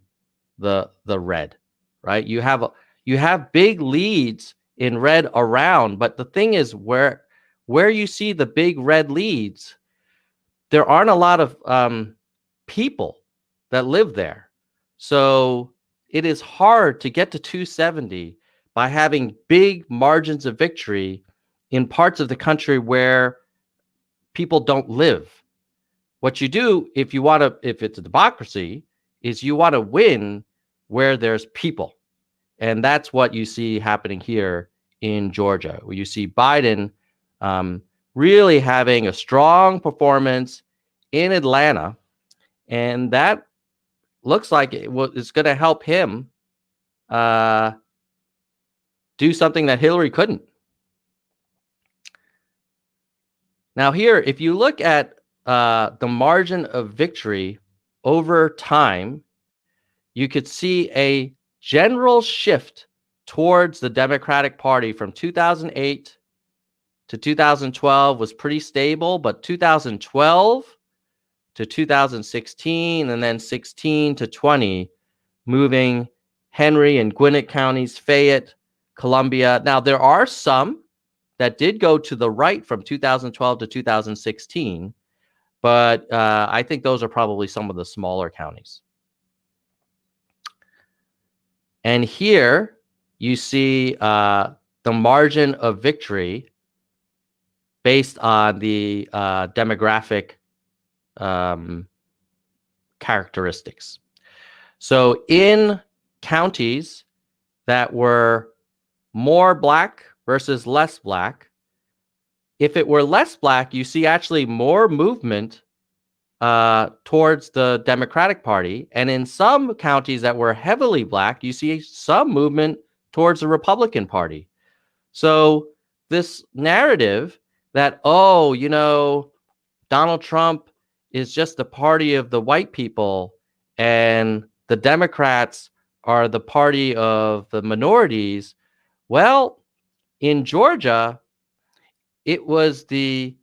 the red, right? You have big leads in red around, but the thing is where you see the big red leads, there aren't a lot of people that live there. So it is hard to get to 270 by having big margins of victory in parts of the country where people don't live. What you do if it's a democracy, is you want to win where there's people. And that's what you see happening here in Georgia, where you see Biden really having a strong performance in Atlanta. And that looks like it's going to help him do something that Hillary couldn't. Now here, if you look at the margin of victory over time, you could see a general shift towards the Democratic Party from 2008 to 2012 was pretty stable, but 2012 to 2016 and then 16 to 20, moving Henry and Gwinnett counties, Fayette, Columbia. Now, there are some that did go to the right from 2012 to 2016, but I think those are probably some of the smaller counties. And here you see the margin of victory based on the demographic characteristics. So in counties that were more black versus less black, if it were less black, you see actually more movement towards the Democratic Party. And in some counties that were heavily black, you see some movement towards the Republican Party. So this narrative that, oh, you know, Donald Trump is just the party of the white people and the Democrats are the party of the minorities. Well, in Georgia, it was the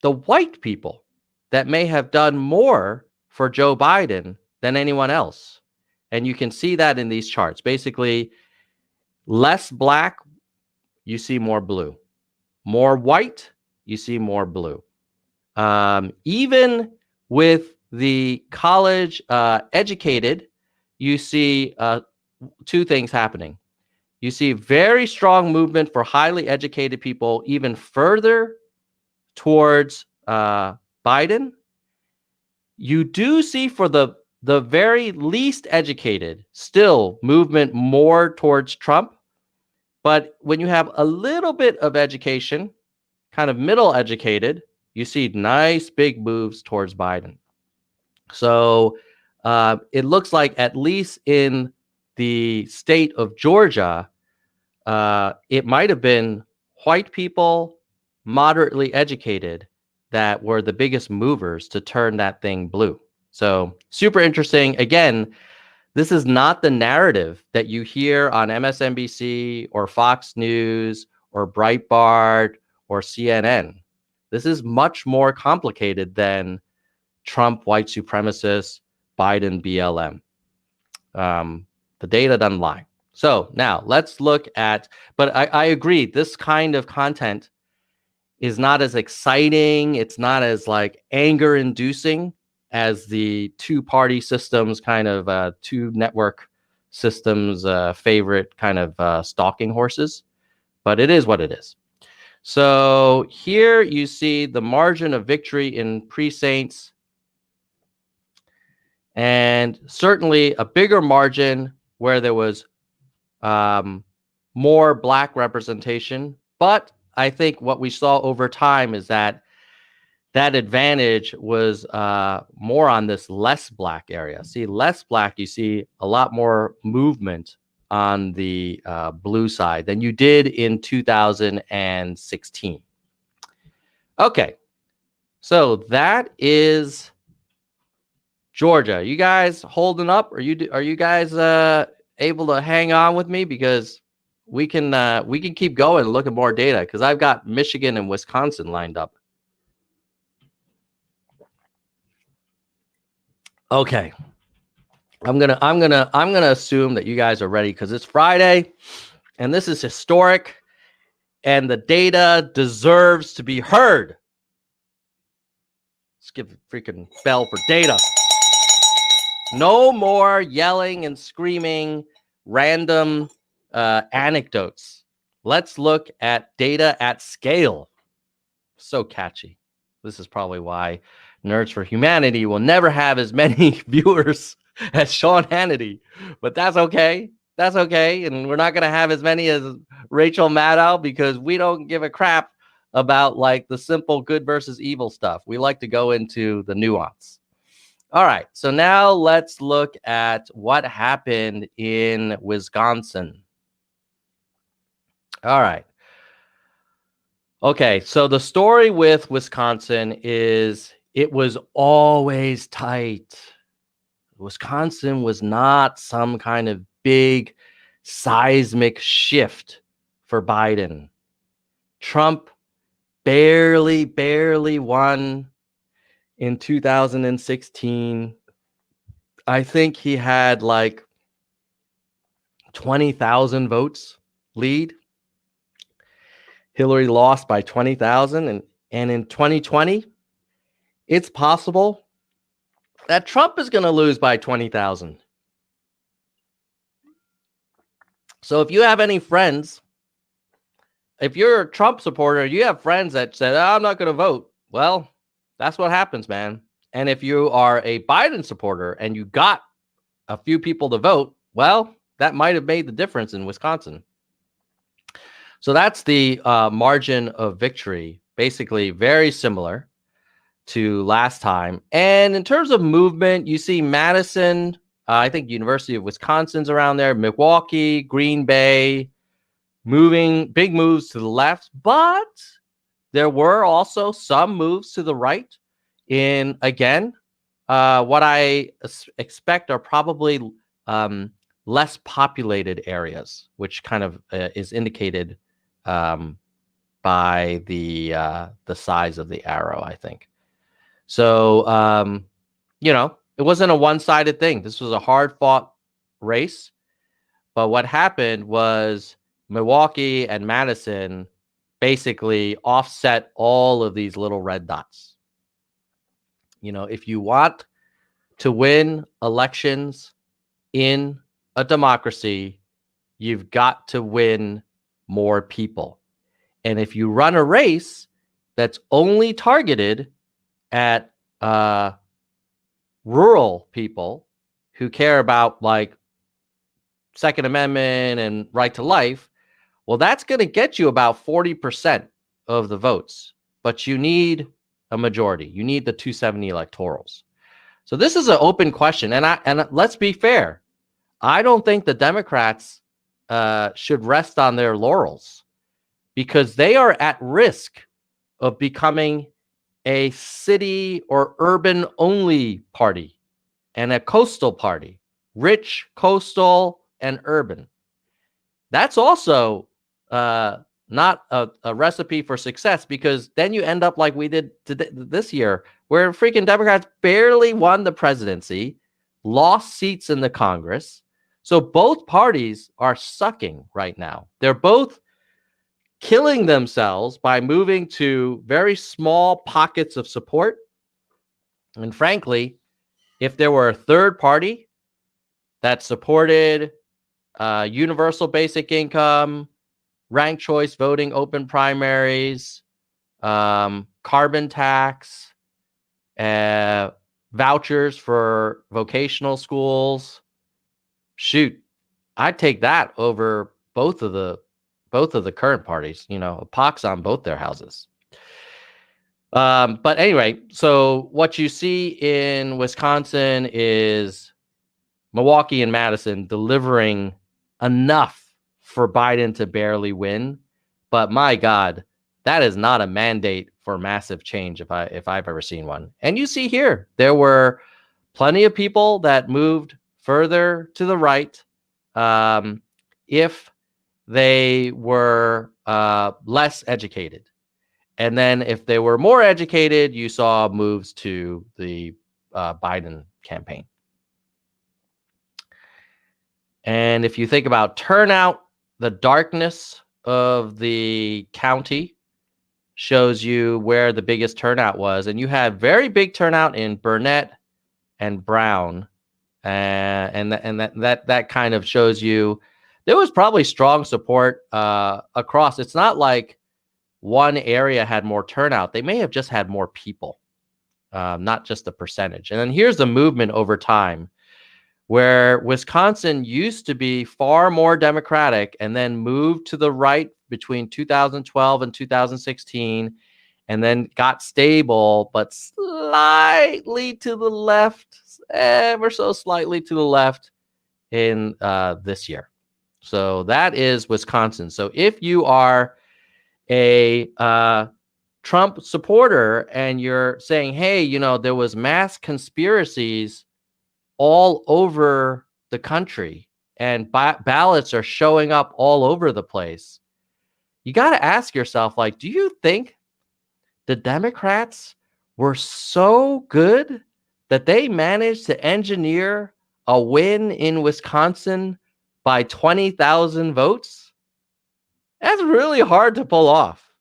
white people that may have done more for Joe Biden than anyone else. And you can see that in these charts. Basically, less black, you see more blue. More white, you see more blue. Even with the college educated, you see two things happening. You see very strong movement for highly educated people, even further towards Biden. You do see for the very least educated still movement more towards Trump. But when you have a little bit of education, kind of middle educated, you see nice big moves towards Biden. So it looks like at least in the state of Georgia, it might have been white people, moderately educated, that were the biggest movers to turn that thing blue. So super interesting. Again, this is not the narrative that you hear on MSNBC or Fox News or Breitbart or CNN. This is much more complicated than Trump, white supremacist, Biden, BLM. The data doesn't lie. So now let's look at, but I agree, this kind of content is not as exciting. It's not as like anger inducing as the two-party systems, kind of two network systems favorite kind of stalking horses, but it is what it is. So here you see the margin of victory in precincts, and certainly a bigger margin where there was more black representation. But I think what we saw over time is that advantage was more on this less black area. See, less black, you see a lot more movement on the blue side than you did in 2016. Okay, So that is Georgia. You guys holding up? Are you guys able to hang on with me, because we can keep going and look at more data, because I've got Michigan and Wisconsin lined up. Okay. I'm gonna assume that you guys are ready, because it's Friday and this is historic and the data deserves to be heard. Let's give a freaking bell for data. No more yelling and screaming random anecdotes. Let's look at data at scale. So catchy. This is probably why Nerds for Humanity will never have as many viewers as Sean Hannity, but that's okay. That's okay. And we're not going to have as many as Rachel Maddow, because we don't give a crap about like the simple good versus evil stuff. We like to go into the nuance. All right. So now let's look at what happened in Wisconsin. All right. Okay. So the story with Wisconsin is it was always tight. Wisconsin was not some kind of big seismic shift for Biden. Trump barely won in 2016. I think he had like 20,000 votes lead. Hillary lost by 20,000. And in 2020, it's possible that Trump is going to lose by 20,000. So if you have any friends, if you're a Trump supporter, you have friends that said, I'm not going to vote. Well, that's what happens, man. And if you are a Biden supporter and you got a few people to vote, well, that might have made the difference in Wisconsin. So that's the margin of victory, basically very similar to last time. And in terms of movement, you see Madison, I think University of Wisconsin's around there, Milwaukee, Green Bay, moving big moves to the left, but there were also some moves to the right in, again, what I expect are probably less populated areas, which kind of is indicated by the size of the arrow, I think. So, it wasn't a one-sided thing. This was a hard-fought race. But what happened was Milwaukee and Madison basically offset all of these little red dots. If you want to win elections in a democracy, you've got to win more people. And if you run a race that's only targeted at rural people who care about like Second Amendment and right to life, well, that's going to get you about 40% of the votes, but you need a majority. You need the 270 electorals. So this is an open question. And let's be fair. I don't think the Democrats should rest on their laurels, because they are at risk of becoming a city or urban only party and a coastal party, rich, coastal, and urban. That's also not a recipe for success, because then you end up like we did this year, where freaking Democrats barely won the presidency, lost seats in the Congress. So both parties are sucking right now. They're both killing themselves by moving to very small pockets of support. And frankly, if there were a third party that supported universal basic income, ranked choice voting, open primaries, carbon tax, vouchers for vocational schools, shoot, I'd take that over both of the current parties. A pox on both their houses. But anyway, so what you see in Wisconsin is Milwaukee and Madison delivering enough for Biden to barely win. But my God, that is not a mandate for massive change if I've ever seen one. And you see here, there were plenty of people that moved further to the right if they were less educated. And then if they were more educated, you saw moves to the Biden campaign. And if you think about turnout, the darkness of the county shows you where the biggest turnout was. And you had very big turnout in Burnett and Brown. And that kind of shows you there was probably strong support across. It's not like one area had more turnout. They may have just had more people, not just the percentage. And then here's the movement over time, where Wisconsin used to be far more Democratic and then moved to the right between 2012 and 2016, and then got stable, but slightly to the left, ever so slightly to the left in this year. So that is Wisconsin. So if you are a Trump supporter and you're saying, hey, you know, there was mass conspiracies all over the country and ballots are showing up all over the place, you got to ask yourself, like, do you think the Democrats were so good that they managed to engineer a win in Wisconsin by 20,000 votes? That's really hard to pull off,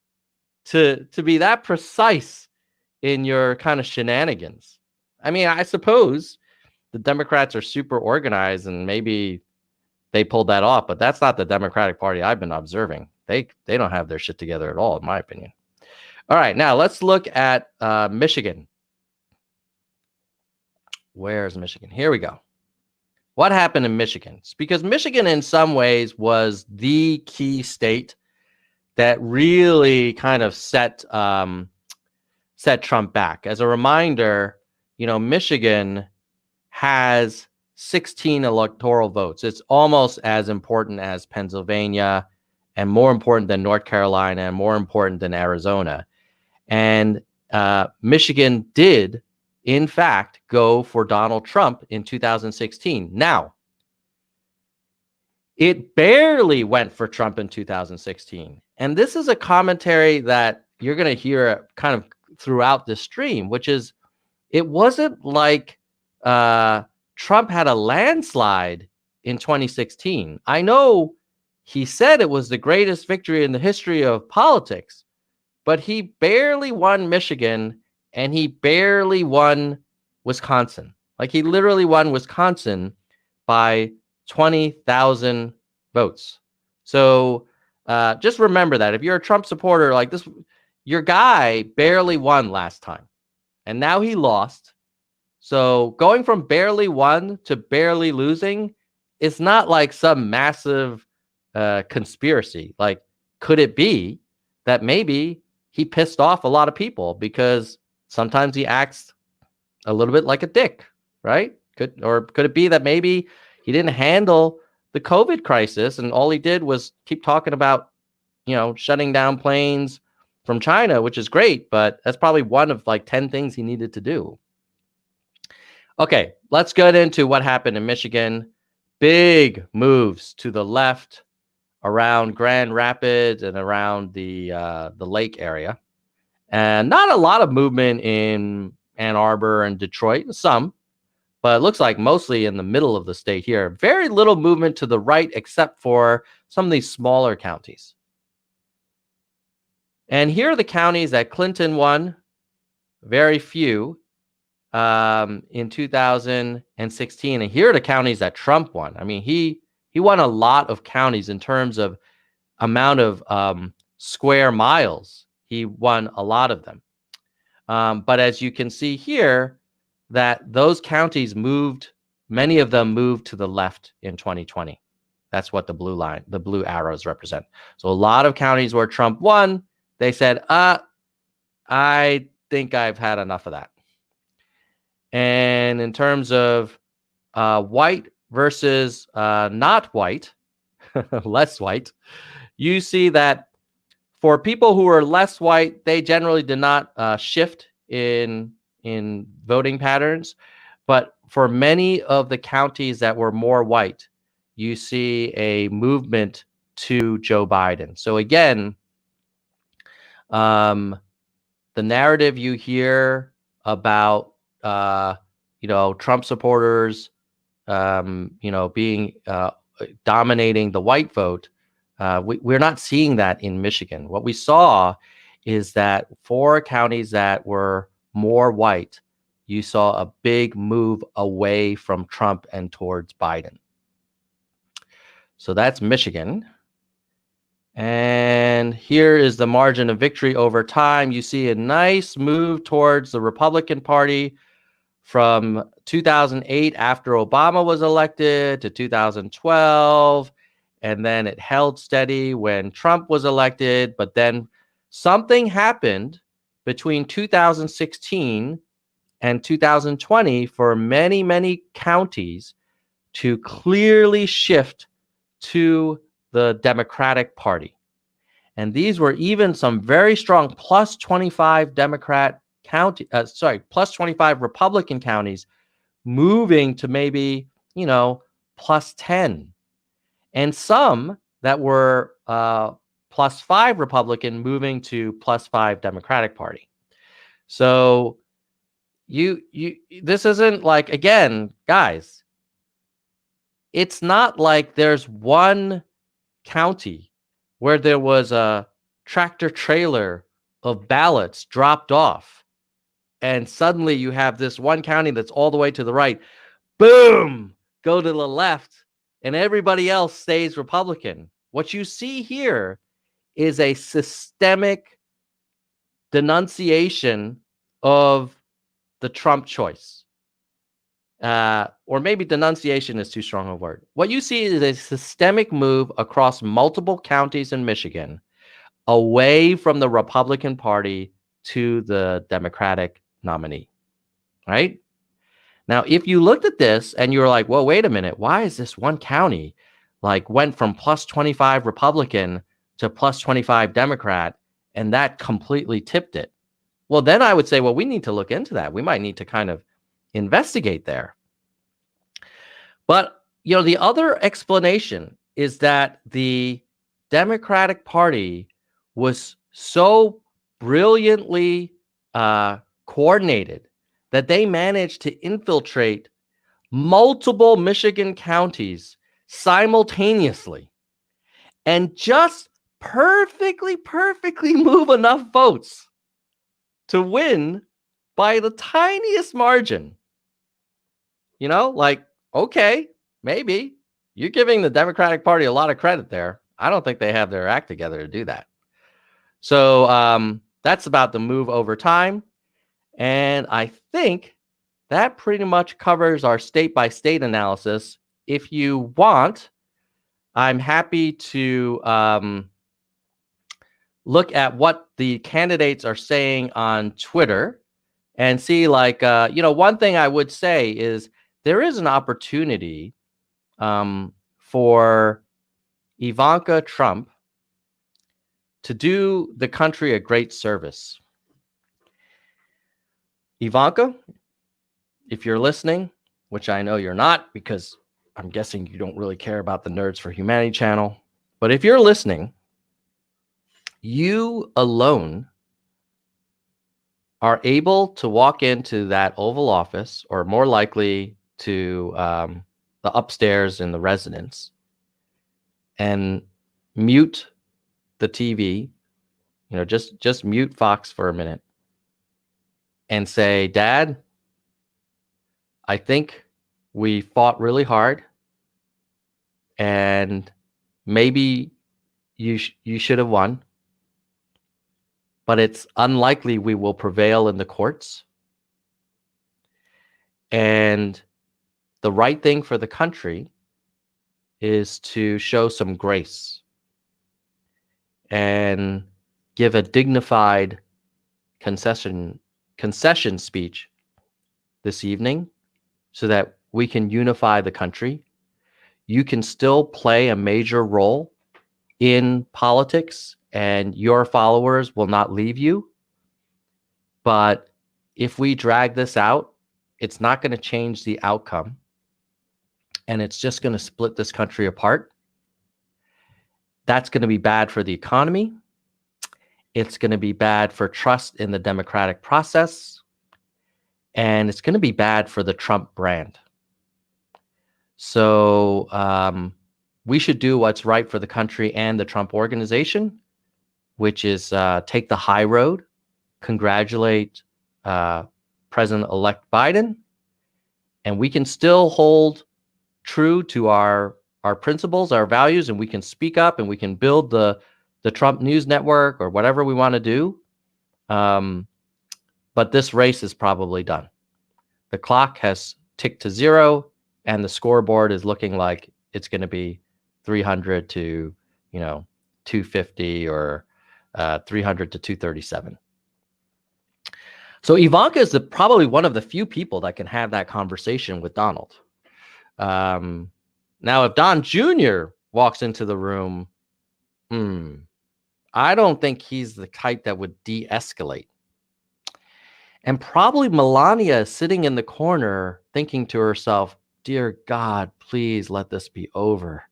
to be that precise in your kind of shenanigans. I mean, I suppose the Democrats are super organized and maybe they pulled that off, but that's not the Democratic Party I've been observing. They don't have their shit together at all, in my opinion. All right, now let's look at Michigan. Where's Michigan? Here we go. What happened in Michigan? It's because Michigan in some ways was the key state that really kind of set Trump back. As a reminder, you know, Michigan has 16 electoral votes. It's almost as important as Pennsylvania and more important than North Carolina and more important than Arizona. And Michigan did, in fact, go for Donald Trump in 2016. Now, it barely went for Trump in 2016. And this is a commentary that you're going to hear kind of throughout the stream, which is it wasn't like Trump had a landslide in 2016. I know he said it was the greatest victory in the history of politics, but he barely won Michigan and he barely won Wisconsin. Like, he literally won Wisconsin by 20,000 votes. So just remember that if you're a Trump supporter like this, your guy barely won last time and now he lost. So going from barely won to barely losing is not like some massive conspiracy. Like, could it be that maybe he pissed off a lot of people because sometimes he acts a little bit like a dick, right? Could it be that maybe he didn't handle the COVID crisis and all he did was keep talking about, you know, shutting down planes from China, which is great, but that's probably one of like 10 things he needed to do. Okay, let's get into what happened in Michigan. Big moves to the left around Grand Rapids and around the lake area. And not a lot of movement in Ann Arbor and Detroit, some, but it looks like mostly in the middle of the state here. Very little movement to the right, except for some of these smaller counties. And here are the counties that Clinton won, very few, in 2016. And here are the counties that Trump won. I mean, he won a lot of counties in terms of amount of square miles. He won a lot of them. But as you can see here, that those counties moved, many of them moved to the left in 2020. That's what the blue line, the blue arrows represent. So a lot of counties where Trump won, they said, I think I've had enough of that. And in terms of white versus not white, less white, you see that For people who are less white, they generally did not shift in voting patterns. But for many of the counties that were more white, you see a movement to Joe Biden. So again, the narrative you hear about Trump supporters being dominating the white vote, we're not seeing that in Michigan. What we saw is that for counties that were more white, you saw a big move away from Trump and towards Biden. So that's Michigan. And here is the margin of victory over time. You see a nice move towards the Republican Party from 2008 after Obama was elected to 2012. And then it held steady when Trump was elected. But then something happened between 2016 and 2020 for many, many counties to clearly shift to the Democratic Party. And these were even some very strong plus 25 plus 25 Republican counties moving to maybe, plus 10. And some that were plus 5 Republican moving to plus 5 Democratic Party. So this isn't like, again, guys, it's not like there's one county where there was a tractor trailer of ballots dropped off, and suddenly you have this one county that's all the way to the right, boom, go to the left, and everybody else stays Republican. What you see here is a systemic denunciation of the Trump choice. Or maybe denunciation is too strong a word. What you see is a systemic move across multiple counties in Michigan away from the Republican Party to the Democratic nominee, right? Now, if you looked at this and you were like, well, wait a minute, why is this one county went from plus 25 Republican to plus 25 Democrat, and that completely tipped it? Well, then I would say, well, we need to look into that. We might need to kind of investigate there. But, the other explanation is that the Democratic Party was so brilliantly coordinated that they managed to infiltrate multiple Michigan counties simultaneously and just perfectly move enough votes to win by the tiniest margin. Okay, maybe you're giving the Democratic Party a lot of credit there. I don't think they have their act together to do that. So that's about the move over time. And I think that pretty much covers our state-by-state analysis. If you want, I'm happy to look at what the candidates are saying on Twitter and see, one thing I would say is there is an opportunity for Ivanka Trump to do the country a great service. Ivanka, if you're listening, which I know you're not because I'm guessing you don't really care about the Nerds for Humanity channel, but if you're listening, you alone are able to walk into that Oval Office, or more likely to the upstairs in the residence, and mute the TV, just mute Fox for a minute and say, Dad, I think we fought really hard and maybe you should have won, but it's unlikely we will prevail in the courts. And the right thing for the country is to show some grace and give a dignified concession speech this evening so that we can unify the country. You can still play a major role in politics, and your followers will not leave you. But if we drag this out, it's not going to change the outcome. And it's just going to split this country apart. That's going to be bad for the economy. It's going to be bad for trust in the democratic process. And it's going to be bad for the Trump brand. So we should do what's right for the country and the Trump organization, which is take the high road, congratulate President-elect Biden, and we can still hold true to our principles, our values, and we can speak up and we can build the Trump News Network or whatever we want to do. But this race is probably done. The clock has ticked to zero, and the scoreboard is looking like it's going to be 300 to 250 or 300 to 237. So Ivanka is probably one of the few people that can have that conversation with Donald. Now, if Don Jr. walks into the room, I don't think he's the type that would de-escalate. And probably Melania is sitting in the corner thinking to herself, dear God, please let this be over.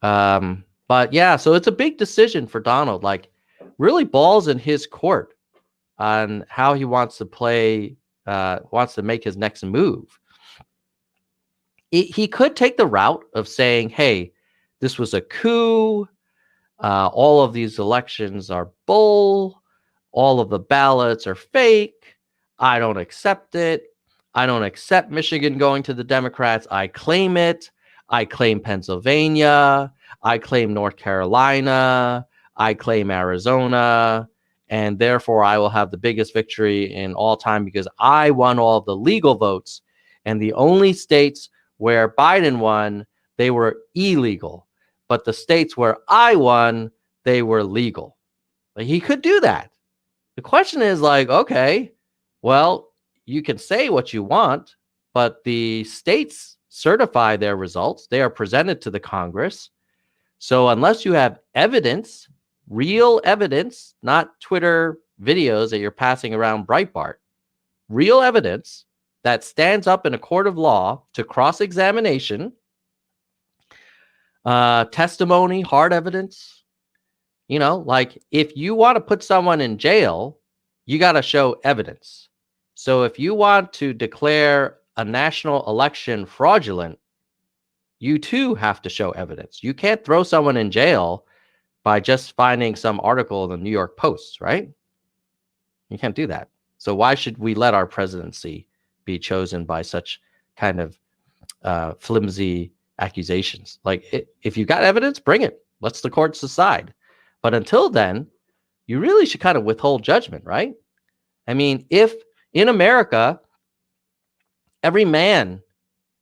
But yeah, so it's a big decision for Donald, like really balls in his court on how he wants to play, wants to make his next move. He could take the route of saying, hey, this was a coup. All of these elections are bull. All of the ballots are fake. I don't accept it. I don't accept Michigan going to the Democrats. I claim it. I claim Pennsylvania. I claim North Carolina. I claim Arizona. And therefore, I will have the biggest victory in all time because I won all of the legal votes. And the only states where Biden won, they were illegal. But the states where I won, they were legal. Like, he could do that. The question is like, okay, well, you can say what you want, but the states certify their results. They are presented to the Congress. So unless you have evidence, real evidence, not Twitter videos that you're passing around Breitbart, real evidence that stands up in a court of law to cross-examination, testimony, hard evidence, like if you want to put someone in jail, you got to show evidence. So if you want to declare a national election fraudulent, you too have to show evidence. You can't throw someone in jail by just finding some article in the New York Post, right? You can't do that. So why should we let our presidency be chosen by such kind of flimsy accusations? Like, if you got evidence, bring it. Let's the courts decide. But until then, you really should kind of withhold judgment, right? I mean, if in America, every man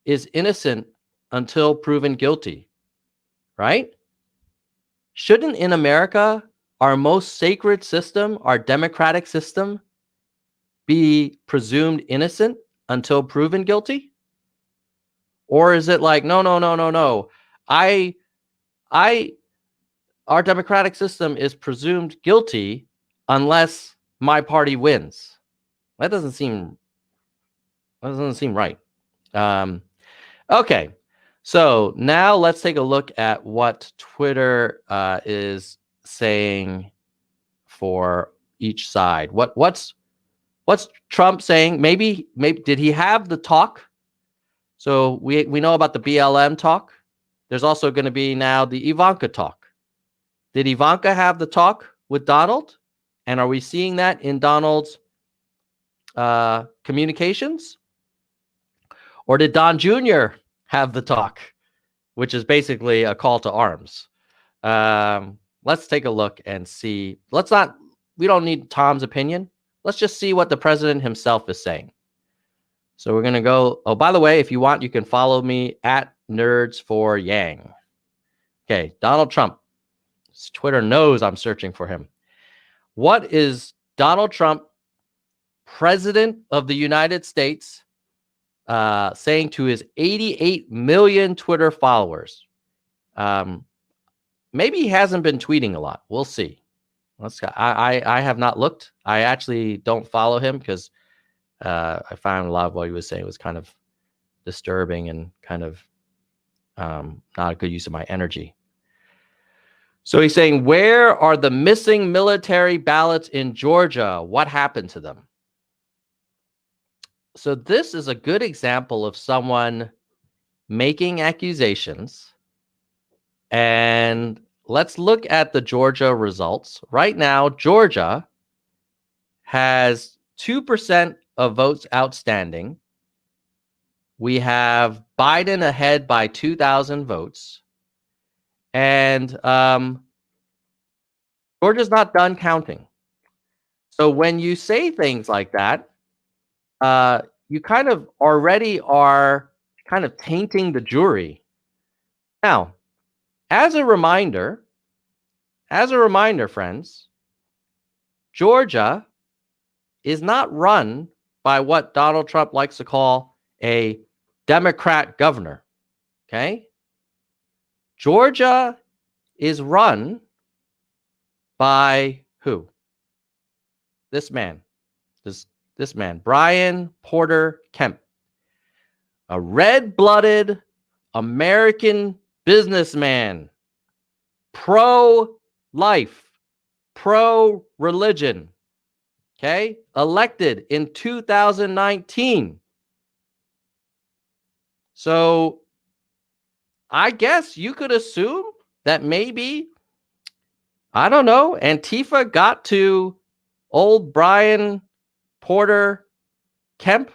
is innocent until proven guilty, right? Shouldn't in America, our most sacred system, our democratic system, be presumed innocent until proven guilty? Or is it like, no. Our democratic system is presumed guilty unless my party wins. That doesn't seem right. Okay, so now let's take a look at what Twitter is saying for each side. What's Trump saying? Maybe did he have the talk? So we know about the BLM talk. There's also going to be now the Ivanka talk. Did Ivanka have the talk with Donald? And are we seeing that in Donald's communications? Or did Don Jr. have the talk, which is basically a call to arms? Let's take a look and see. We don't need Tom's opinion. Let's just see what the president himself is saying. So we're going to go. Oh, by the way, if you want, you can follow me at Nerds4Yang. Okay, Donald Trump. Twitter knows I'm searching for him. What is Donald Trump, President of the United States, saying to his 88 million Twitter followers? Maybe he hasn't been tweeting a lot. We'll see. I have not looked. I actually don't follow him because I found a lot of what he was saying was kind of disturbing and kind of not a good use of my energy. So he's saying, where are the missing military ballots in Georgia? What happened to them? So this is a good example of someone making accusations. And let's look at the Georgia results. Right now, Georgia has 2% of votes outstanding. We have Biden ahead by 2,000 votes. And Georgia's not done counting. So when you say things like that, you kind of already are kind of tainting the jury. Now, as a reminder, friends, Georgia is not run by what Donald Trump likes to call a Democrat governor. Okay? Georgia is run by who? This man. This man, Brian Porter Kemp, a red-blooded American businessman, pro-life, pro-religion, okay? Elected in 2019. So I guess you could assume that maybe, I don't know, Antifa got to old Brian Porter Kemp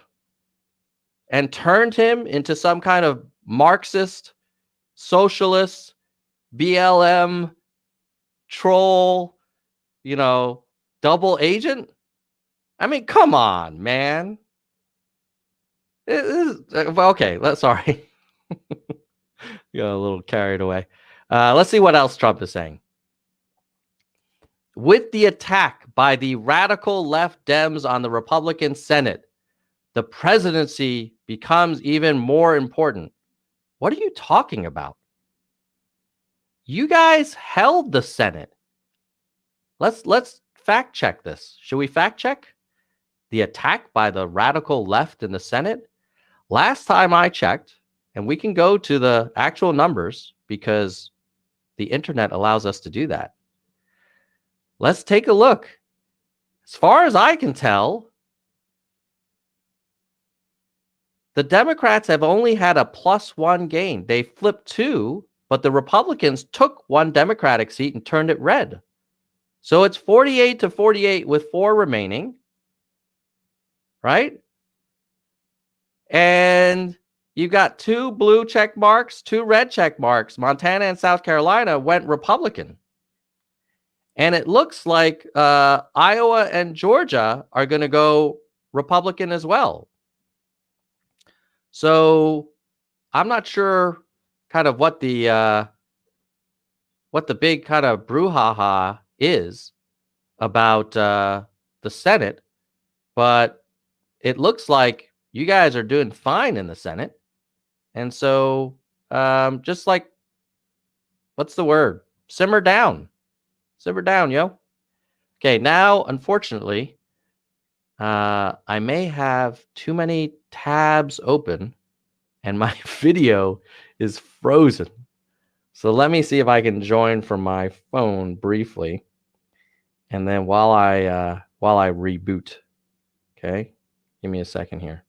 and turned him into some kind of Marxist, socialist, BLM, troll, double agent. I mean, come on, man. Okay, sorry. Got a little carried away. Let's see what else Trump is saying. With the attack by the radical left Dems on the Republican Senate, the presidency becomes even more important. What are you talking about? You guys held the Senate. Let's fact check this. Should we fact check the attack by the radical left in the Senate? Last time I checked, and we can go to the actual numbers because the internet allows us to do that. Let's take a look. As far as I can tell, the Democrats have only had a +1 gain. They flipped 2, but the Republicans took 1 Democratic seat and turned it red. So it's 48-48 with 4 remaining, right? And you've got 2 blue check marks, 2 red check marks. Montana and South Carolina went Republican. And it looks like Iowa and Georgia are going to go Republican as well. So I'm not sure kind of what the big kind of brouhaha is about the Senate, but it looks like you guys are doing fine in the Senate. And so just like, what's the word? Simmer down. Simmer down, yo. Okay, now, unfortunately, I may have too many tabs open and my video is frozen. So let me see if I can join from my phone briefly. And then while I reboot, okay, give me a second here.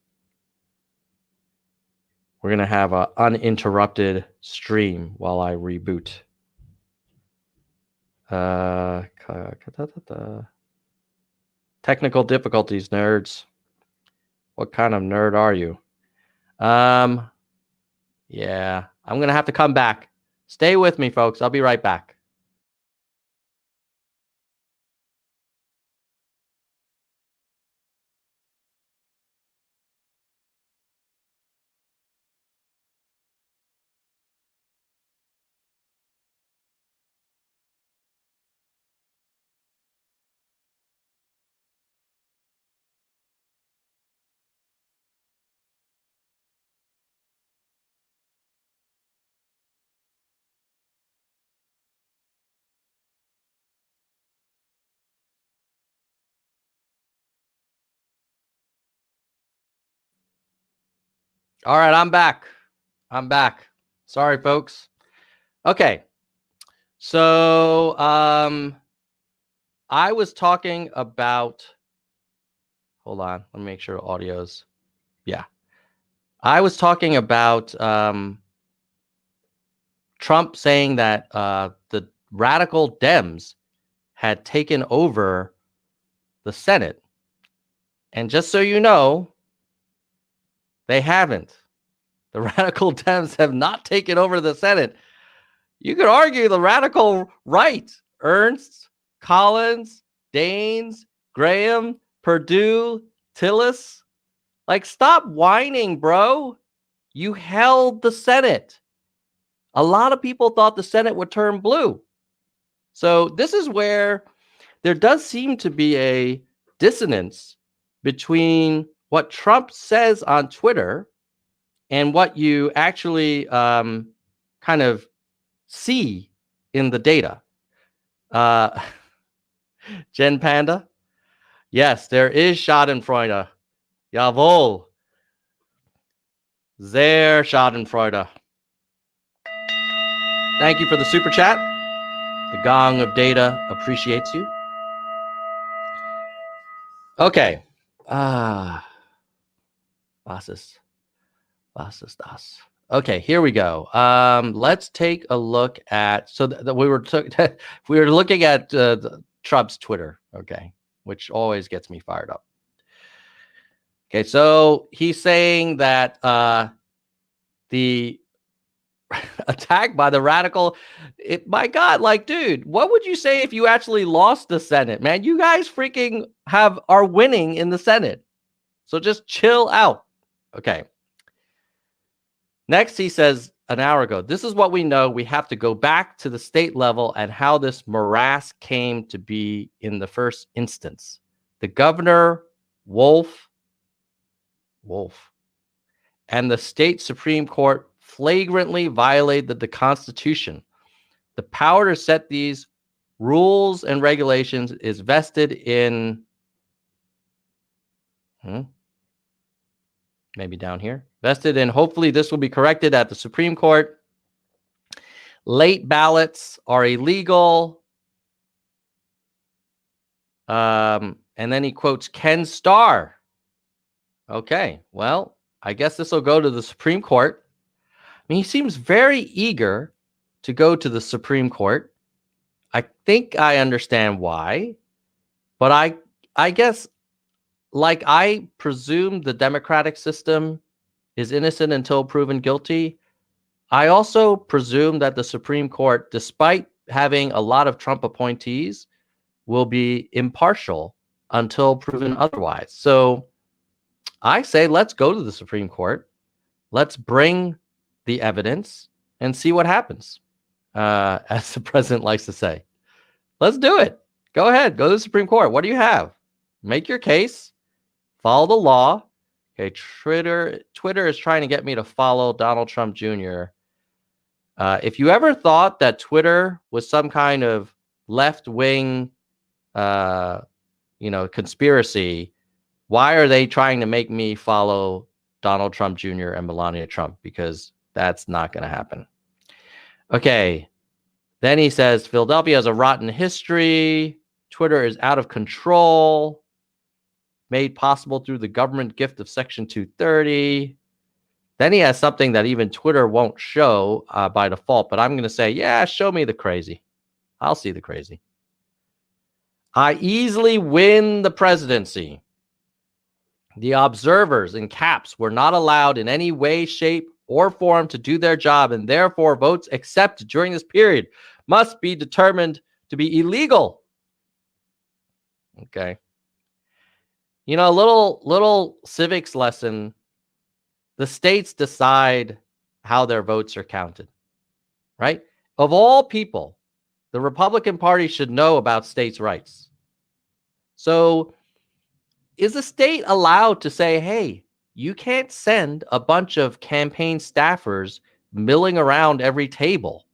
We're going to have an uninterrupted stream while I reboot. Technical difficulties, nerds. What kind of nerd are you? Yeah, I'm going to have to come back. Stay with me, folks. I'll be right back. All right, I'm back. Sorry, folks. Okay. So, I was talking about, hold on, let me make sure audio's, yeah. I was talking about Trump saying that the radical Dems had taken over the Senate. And just so you know, they haven't. The radical Dems have not taken over the Senate. You could argue the radical right, Ernst, Collins, Daines, Graham, Perdue, Tillis, like, stop whining, bro. You held the Senate. A lot of people thought the Senate would turn blue. So this is where there does seem to be a dissonance between what Trump says on Twitter and what you actually kind of see in the data. Jen Panda, yes, there is Schadenfreude. Jawohl. Sehr Schadenfreude. Thank you for the super chat. The Gong of Data appreciates you. Okay. Was das. Okay, here we go. Let's take a look at, so we were looking at Trump's Twitter, okay, which always gets me fired up. Okay, so he's saying that the attack by the radical, my God, like, dude, what would you say if you actually lost the Senate, man? You guys freaking are winning in the Senate. So just chill out. Okay. Next, he says an hour ago, this is what we know. We have to go back to the state level and how this morass came to be in the first instance. The governor, Wolf, and the state Supreme Court flagrantly violated the Constitution. The power to set these rules and regulations is vested in, maybe down here, vested in, hopefully this will be corrected at the Supreme Court. Late ballots are illegal. And then he quotes Ken Starr. Okay, well, I guess this will go to the Supreme Court. I mean, he seems very eager to go to the Supreme Court. I think I understand why, but I guess, like, I presume the democratic system is innocent until proven guilty. I also presume that the Supreme Court, despite having a lot of Trump appointees, will be impartial until proven otherwise. So I say, let's go to the Supreme Court. Let's bring the evidence and see what happens, as the president likes to say. Let's do it. Go ahead. Go to the Supreme Court. What do you have? Make your case. Follow the law. Okay, Twitter is trying to get me to follow Donald Trump Jr. If you ever thought that Twitter was some kind of left-wing, conspiracy, why are they trying to make me follow Donald Trump Jr. and Melania Trump? Because that's not going to happen. Okay. Then he says, Philadelphia has a rotten history. Twitter is out of control. Made possible through the government gift of Section 230. Then he has something that even Twitter won't show by default. But I'm going to say, yeah, show me the crazy. I'll see the crazy. I easily win the presidency. The observers in caps were not allowed in any way, shape, or form to do their job, and therefore votes accepted during this period must be determined to be illegal. Okay. You know, a little civics lesson. The states decide how their votes are counted, right? Of all people, the Republican Party should know about states' rights. So is the state allowed to say, hey, you can't send a bunch of campaign staffers milling around every table?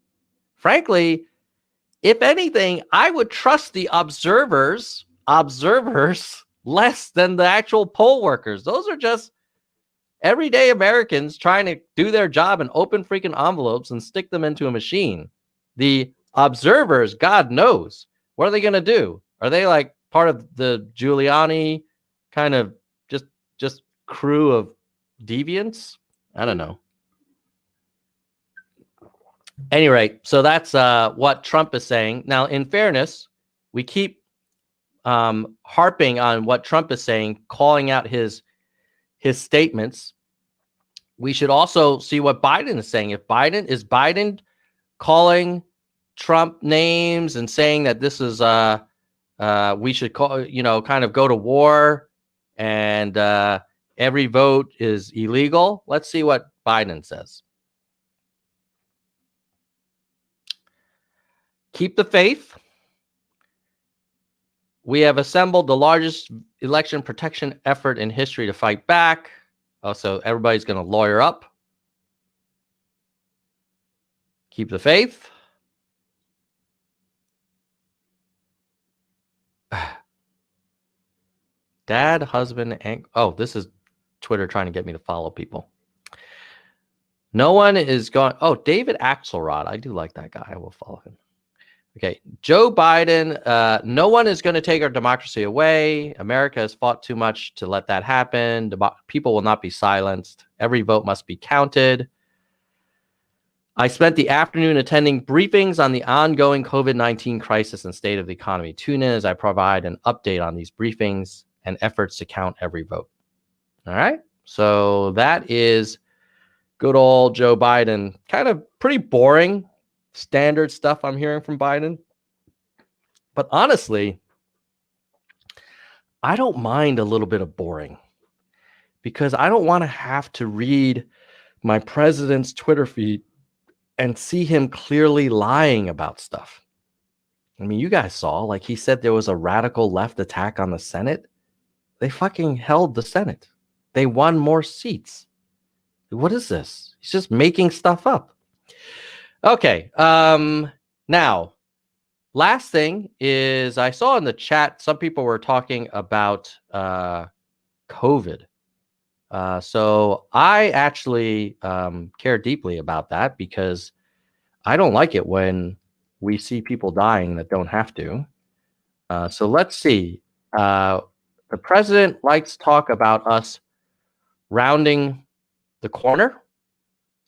Frankly, if anything, I would trust the observers less than the actual poll workers. Those are just everyday Americans trying to do their job and open freaking envelopes and stick them into a machine. The observers, God knows, what are they going to do? Are they like part of the Giuliani kind of just crew of deviants? I don't know. Any rate, so that's what Trump is saying. Now, in fairness, we keep harping on what Trump is saying, calling out his statements. We should also see what Biden is saying. If Biden calling Trump names and saying that this is we should call, kind of go to war and every vote is illegal. Let's see what Biden says. Keep the faith. We have assembled the largest election protection effort in history to fight back. So everybody's going to lawyer up. Keep the faith. Dad, husband, and this is Twitter trying to get me to follow people. No one is going. Oh, David Axelrod. I do like that guy. I will follow him. Okay, Joe Biden. No one is going to take our democracy away. America has fought too much to let that happen. People will not be silenced. Every vote must be counted. I spent the afternoon attending briefings on the ongoing COVID-19 crisis and state of the economy. Tune in as I provide an update on these briefings and efforts to count every vote. All right. So that is good old Joe Biden. Kind of pretty boring, standard stuff I'm hearing from Biden. But honestly, I don't mind a little bit of boring because I don't want to have to read my president's Twitter feed and see him clearly lying about stuff. I mean, you guys saw, like he said there was a radical left attack on the Senate. They fucking held the Senate. They won more seats. What is this? He's just making stuff up. Okay. Now, last thing is I saw in the chat, some people were talking about COVID. So I actually care deeply about that because I don't like it when we see people dying that don't have to. So let's see. The president likes to talk about us rounding the corner.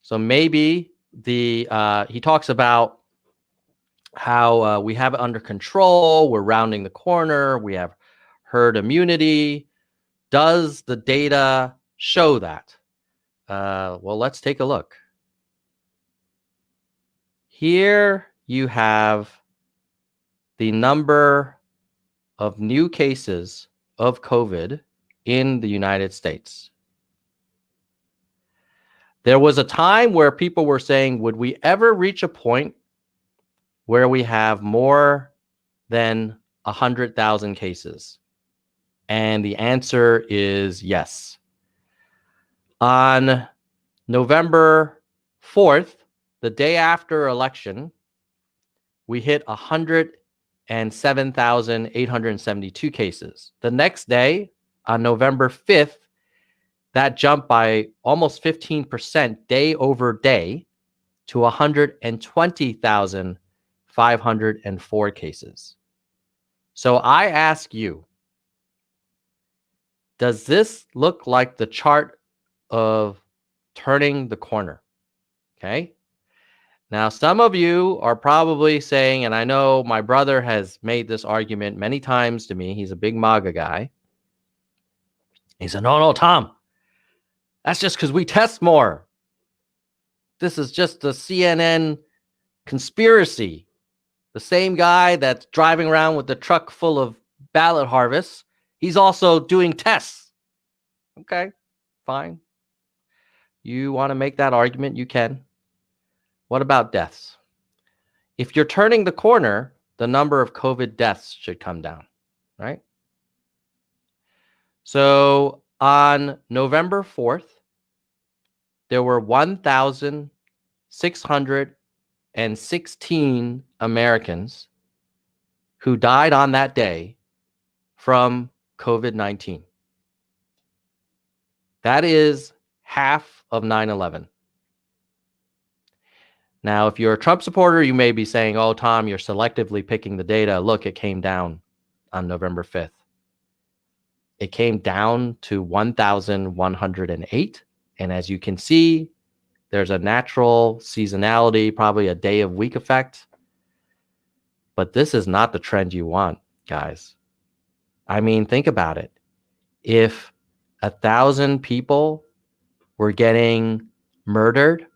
So maybe he talks about how we have it under control. We're rounding the corner. We have herd immunity. Does the data show that? Well, let's take a look. Here you have the number of new cases of COVID in the United States. There was a time where people were saying, would we ever reach a point where we have more than 100,000 cases? And the answer is yes. On November 4th, the day after election, we hit 107,872 cases. The next day, on November 5th, that jumped by almost 15% day over day to 120,504 cases. So I ask you, does this look like the chart of turning the corner? Okay. Now, some of you are probably saying, and I know my brother has made this argument many times to me. He's a big MAGA guy. He said, no, Tom, that's just because we test more. This is just a CNN conspiracy. The same guy that's driving around with the truck full of ballot harvests, he's also doing tests. Okay, fine. You want to make that argument, you can. What about deaths? If you're turning the corner, the number of COVID deaths should come down, right? So on November 4th, there were 1,616 Americans who died on that day from COVID-19. That is half of 9/11. Now, if you're a Trump supporter, you may be saying, oh, Tom, you're selectively picking the data. Look, it came down on November 5th. It came down to 1,108. And as you can see, there's a natural seasonality, probably a day of week effect. But this is not the trend you want, guys. I mean, think about it. If 1,000 people were getting murdered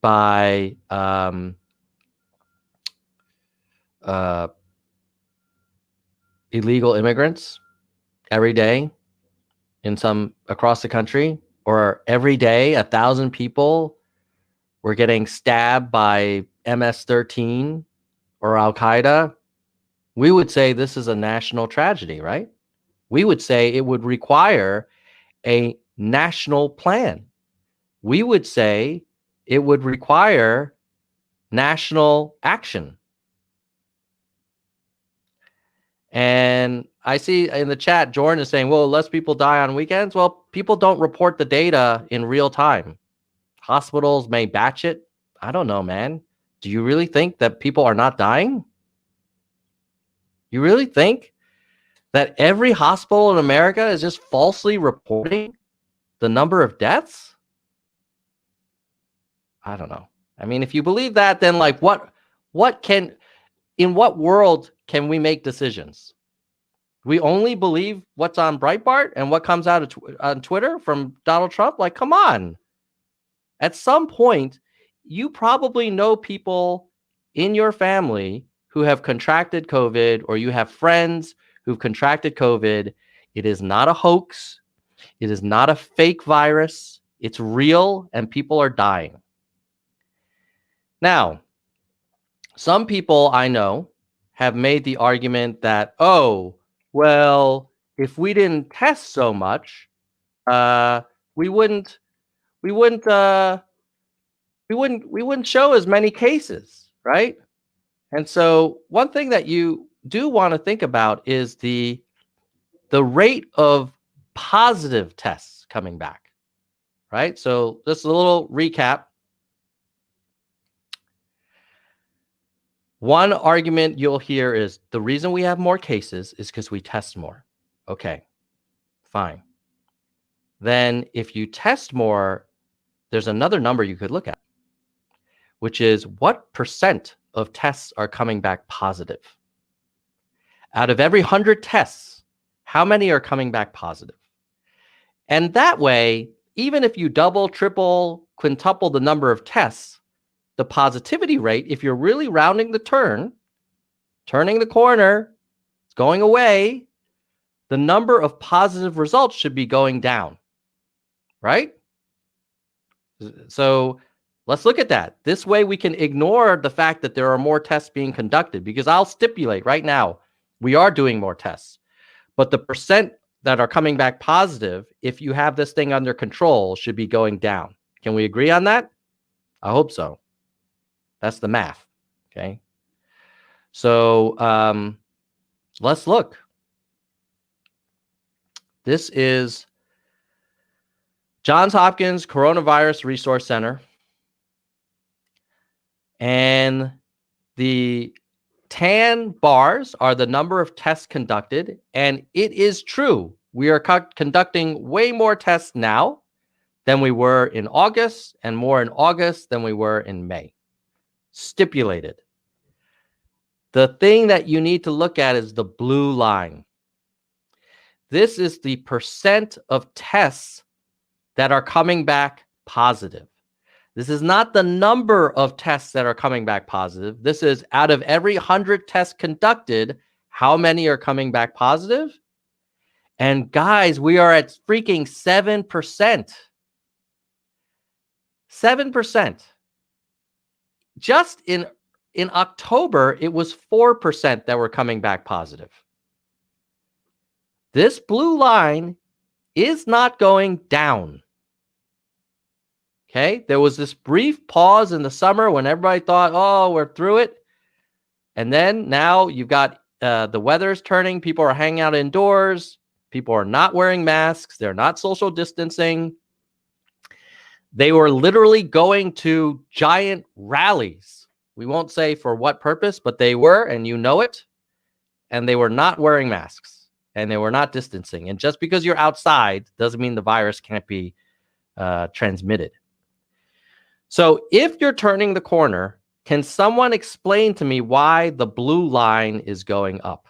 by illegal immigrants every day in some across the country, or every day 1,000 people were getting stabbed by MS-13 or Al-Qaeda, we would say this is a national tragedy, right? We would say it would require a national plan. We would say it would require national action. And I see in the chat, Jordan is saying, well, less people die on weekends. Well, people don't report the data in real time. Hospitals may batch it. I don't know, man. Do you really think that people are not dying? You really think that every hospital in America is just falsely reporting the number of deaths? I don't know. I mean, if you believe that, then like in what world can we make decisions? We only believe what's on Breitbart and what comes out on Twitter from Donald Trump? Like, come on. At some point, you probably know people in your family who have contracted COVID, or you have friends who've contracted COVID. It is not a hoax. It is not a fake virus. It's real, and people are dying. Now, some people I know have made the argument that, oh, well, if we didn't test so much, we wouldn't show as many cases, right? And so one thing that you do want to think about is the rate of positive tests coming back, right? So just a little recap. One argument you'll hear is the reason we have more cases is because we test more. Okay, fine. Then if you test more, there's another number you could look at, which is what percent of tests are coming back positive? Out of every 100 tests, how many are coming back positive? And that way, even if you double, triple, quintuple the number of tests, the positivity rate, if you're really rounding the turning the corner, it's going away, the number of positive results should be going down, right? So let's look at that. This way we can ignore the fact that there are more tests being conducted, because I'll stipulate right now, we are doing more tests. But the percent that are coming back positive, if you have this thing under control, should be going down. Can we agree on that? I hope so. That's the math, okay? So let's look. This is Johns Hopkins Coronavirus Resource Center. And the tan bars are the number of tests conducted. And it is true, we are conducting way more tests now than we were in August, and more in August than we were in May. Stipulated. The thing that you need to look at is the blue line. This is the percent of tests that are coming back positive. This is not the number of tests that are coming back positive. This is out of every 100 tests conducted, how many are coming back positive? And guys, we are at freaking 7%. 7%. Just in October, it was 4% that were coming back positive. This blue line is not going down. Okay, there was this brief pause in the summer when everybody thought, oh, we're through it. And then now you've got the weather's turning. People are hanging out indoors. People are not wearing masks. They're not social distancing. They were literally going to giant rallies. We won't say for what purpose, but they were, and you know it. And they were not wearing masks, and they were not distancing. And just because you're outside doesn't mean the virus can't be transmitted. So if you're turning the corner, can someone explain to me why the blue line is going up?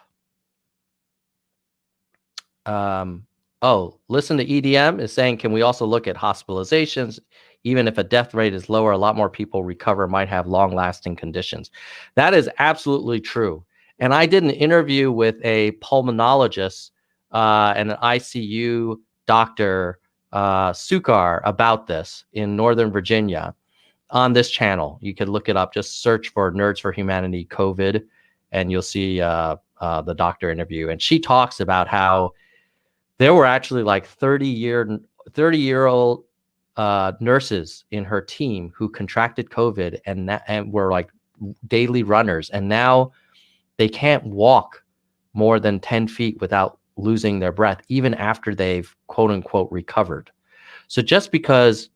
Listen to EDM is saying, can we also look at hospitalizations? Even if a death rate is lower, a lot more people recover, might have long-lasting conditions. That is absolutely true. And I did an interview with a pulmonologist and an ICU doctor, Sukar, about this in Northern Virginia on this channel. You could look it up. Just search for Nerds for Humanity COVID, and you'll see the doctor interview. And she talks about how there were actually like 30-year-old nurses in her team who contracted COVID and were like daily runners. And now they can't walk more than 10 feet without losing their breath, even after they've quote unquote recovered. So just because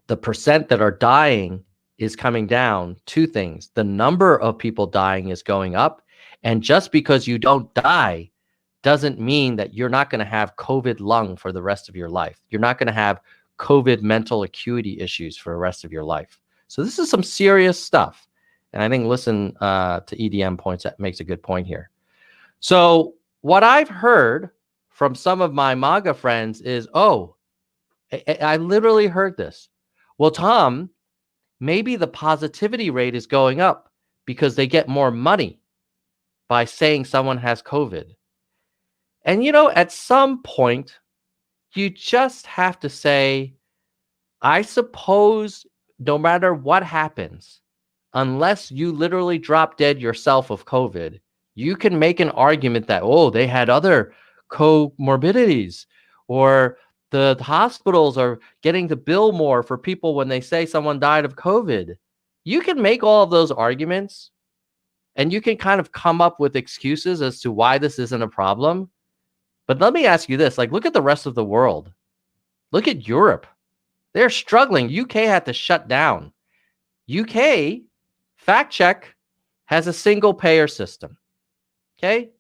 the percent that are dying is coming down, two things: the number of people dying is going up. And just because you don't die doesn't mean that you're not going to have COVID lung for the rest of your life. You're not going to have COVID mental acuity issues for the rest of your life. So this is some serious stuff. And I think listen to EDM makes a good point here. So what I've heard from some of my MAGA friends is, I literally heard this. Well, Tom, maybe the positivity rate is going up because they get more money by saying someone has COVID. And, at some point, you just have to say, I suppose no matter what happens, unless you literally drop dead yourself of COVID, you can make an argument that, they had other comorbidities, or the hospitals are getting to bill more for people when they say someone died of COVID. You can make all of those arguments, and you can kind of come up with excuses as to why this isn't a problem. But let me ask you this, look at the rest of the world. Look at Europe. They're struggling. UK had to shut down. UK, fact check, has a single payer system. Okay?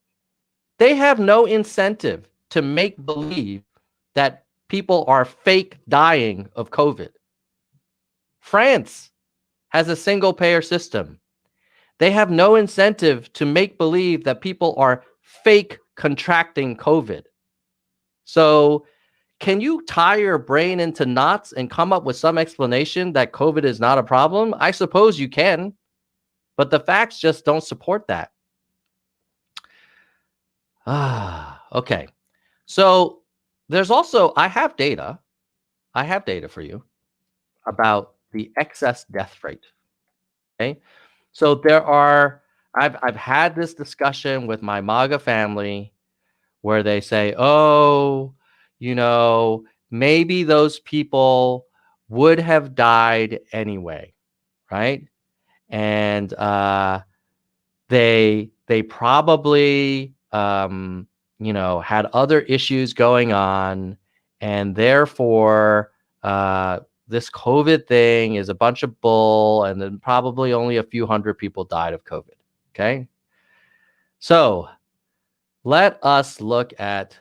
They have no incentive to make believe that people are fake dying of COVID. France has a single payer system. They have no incentive to make believe that people are fake contracting COVID. So can you tie your brain into knots and come up with some explanation that COVID is not a problem? I suppose you can, but the facts just don't support that. Okay. So there's also, I have data for you about the excess death rate. Okay. So I've had this discussion with my MAGA family where they say, maybe those people would have died anyway, right? And they probably had other issues going on, and therefore this COVID thing is a bunch of bull, and then probably only a few hundred people died of COVID. Okay, so let us look at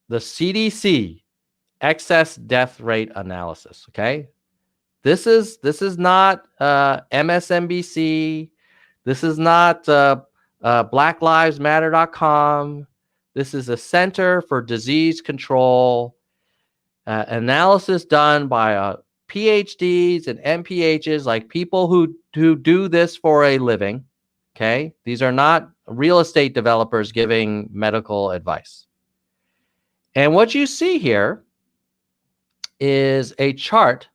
the CDC excess death rate analysis. Okay, this is not MSNBC. This is not blacklivesmatter.com. This is a Center for Disease Control analysis done by PhDs and MPHs, like people who do this for a living. Okay, these are not real estate developers giving medical advice. And what you see here is a chart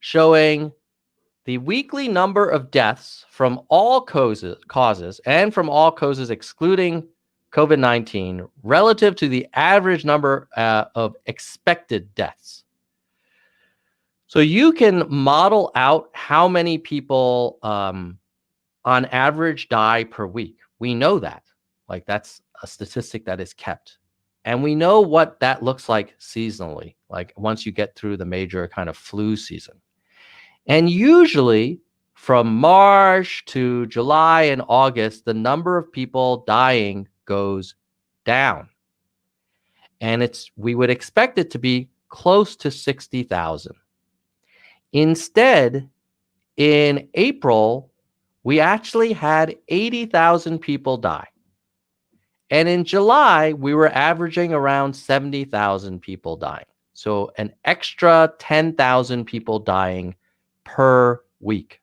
showing the weekly number of deaths from all causes and from all causes excluding COVID-19 relative to the average number of expected deaths. So you can model out how many people on average die per week. We know that. That's a statistic that is kept. And we know what that looks like seasonally, like once you get through the major kind of flu season. And usually from March to July and August, the number of people dying goes down. And we would expect it to be close to 60,000. Instead, in April, we actually had 80,000 people die. And in July, we were averaging around 70,000 people dying. So an extra 10,000 people dying per week.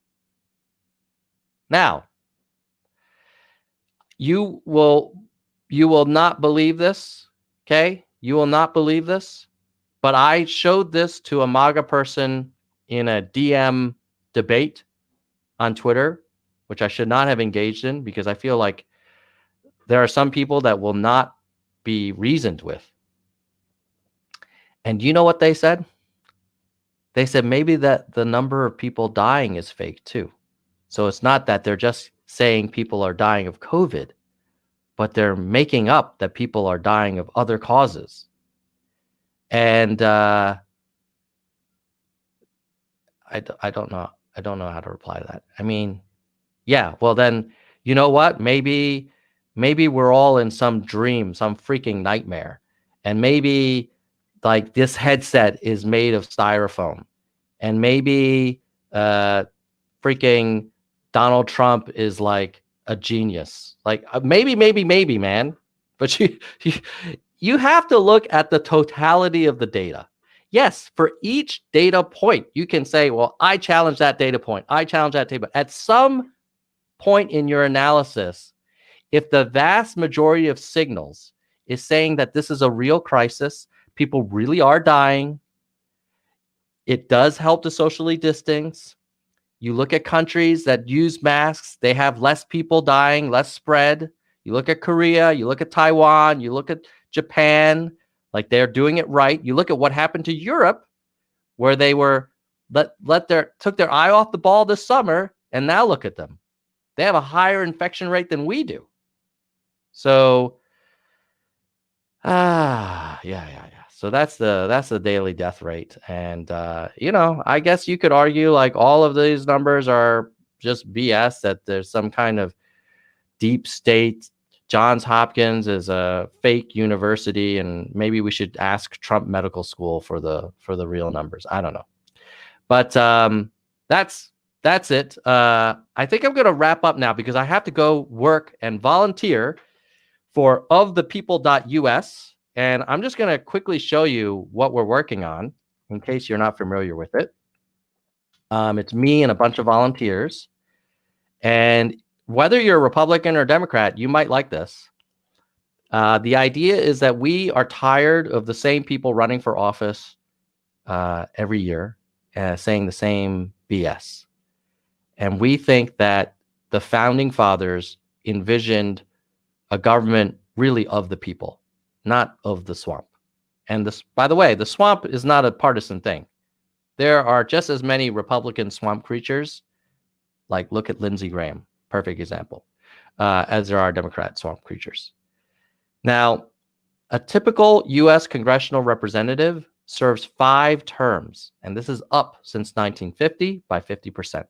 Now, you will not believe this, okay? You will not believe this, but I showed this to a MAGA person in a DM debate on Twitter, which I should not have engaged in because I feel like there are some people that will not be reasoned with. And you know what they said? They said maybe that the number of people dying is fake too. So it's not that they're just saying people are dying of COVID, but they're making up that people are dying of other causes. And I don't know. I don't know how to reply to that. I mean, yeah, well then, you know what? Maybe we're all in some dream, some freaking nightmare. And maybe like this headset is made of styrofoam. And maybe freaking Donald Trump is like a genius. Like maybe, man. But you have to look at the totality of the data. Yes, for each data point, you can say, well, I challenge that data point. I challenge that data point. At some point in your analysis, if the vast majority of signals is saying that this is a real crisis, people really are dying, it does help to socially distance. You look at countries that use masks, they have less people dying, less spread. You look at Korea, you look at Taiwan, you look at Japan, like they're doing it right. You look at what happened to Europe, where they were took their eye off the ball this summer, and now look at them. They have a higher infection rate than we do. So, yeah. So that's the daily death rate. And, I guess you could argue like all of these numbers are just BS, that there's some kind of deep state. Johns Hopkins is a fake university, and maybe we should ask Trump Medical School for the real numbers. I don't know. But that's it. I think I'm going to wrap up now because I have to go work and volunteer for ofthepeople.us. And I'm just going to quickly show you what we're working on in case you're not familiar with it. It's me and a bunch of volunteers. And whether you're a Republican or Democrat, you might like this. The idea is that we are tired of the same people running for office every year, saying the same BS. And we think that the founding fathers envisioned a government really of the people, not of the swamp. And this, by the way, the swamp is not a partisan thing. There are just as many Republican swamp creatures, like look at Lindsey Graham, perfect example, as there are Democrat swamp creatures. Now, a typical U.S. congressional representative serves 5 terms, and this is up since 1950 by 50%.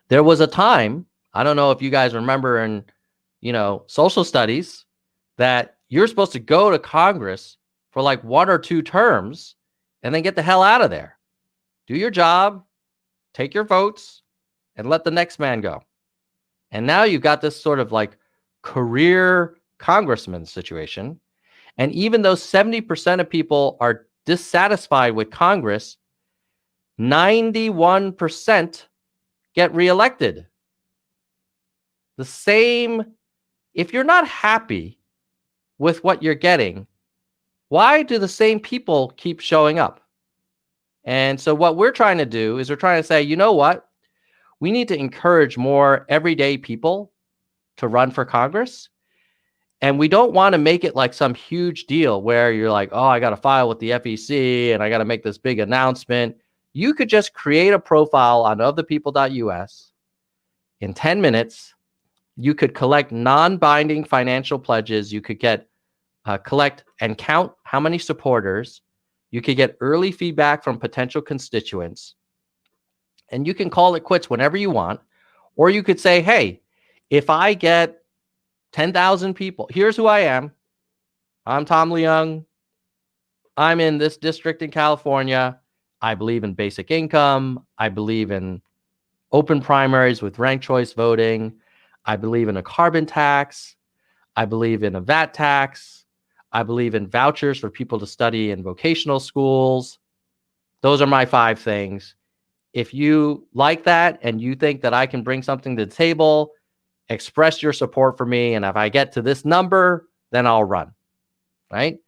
There was a time, I don't know if you guys remember in, social studies, that you're supposed to go to Congress for like 1 or 2 terms and then get the hell out of there. Do your job, take your votes, and let the next man go. And now you've got this sort of like career congressman situation. And even though 70% of people are dissatisfied with Congress, 91% get reelected. The same, if you're not happy with what you're getting, why do the same people keep showing up? And so what we're trying to do is we're trying to say, you know what? We need to encourage more everyday people to run for Congress. And we don't want to make it like some huge deal where you're like, oh, I got to file with the FEC and I got to make this big announcement. You could just create a profile on ofthepeople.us in 10 minutes. You could collect non-binding financial pledges. You could get collect and count how many supporters. You could get early feedback from potential constituents, and you can call it quits whenever you want. Or you could say, hey, if I get 10,000 people, here's who I am. I'm Tom Leung. I'm in this district in California. I believe in basic income. I believe in open primaries with ranked choice voting. I believe in a carbon tax. I believe in a VAT tax. I believe in vouchers for people to study in vocational schools. Those are my 5 things. If you like that and you think that I can bring something to the table, express your support for me. And if I get to this number, then I'll run, right?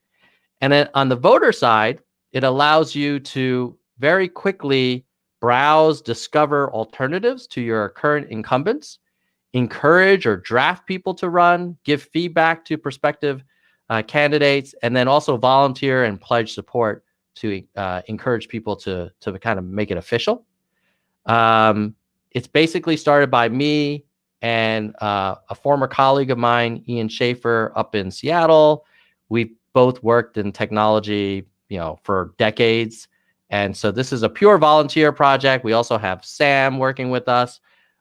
And then on the voter side, it allows you to very quickly browse, discover alternatives to your current incumbents, encourage or draft people to run, give feedback to prospective candidates, and then also volunteer and pledge support to encourage people to kind of make it official. It's basically started by me and a former colleague of mine, Ian Schaefer, up in Seattle. We've both worked in technology, for decades. And so this is a pure volunteer project. We also have Sam working with us,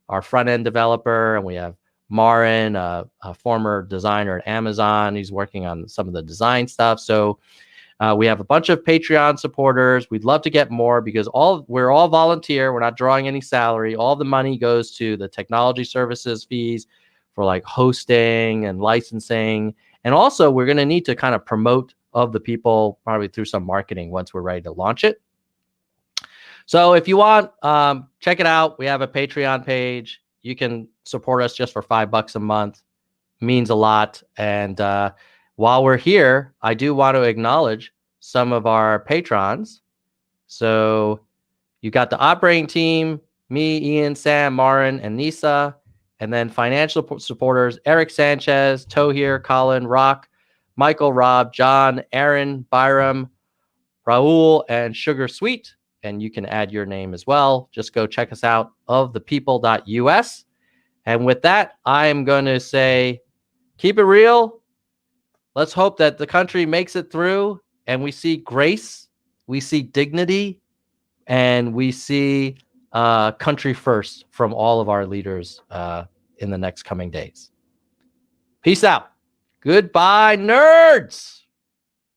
our front-end developer, and we have Marin, a former designer at Amazon. He's working on some of the design stuff. So we have a bunch of Patreon supporters. We'd love to get more because we're all volunteer. We're not drawing any salary. All the money goes to the technology services fees for like hosting and licensing. And also we're going to need to kind of promote of the people probably through some marketing once we're ready to launch it. So if you want, check it out. We have a Patreon page. You can support us just for $5 a month. It means a lot. And while we're here, I do want to acknowledge some of our patrons. So you got the operating team, me, Ian, Sam, Marin, and Nisa. And then financial supporters, Eric Sanchez, Tohir, Colin, Rock, Michael, Rob, John, Aaron, Byram, Raul, and Sugar Sweet. And you can add your name as well. Just go check us out, ofthepeople.us. And with that, I am going to say, keep it real. Let's hope that the country makes it through and we see grace, we see dignity, and we see country first from all of our leaders in the next coming days. Peace out. Goodbye, nerds.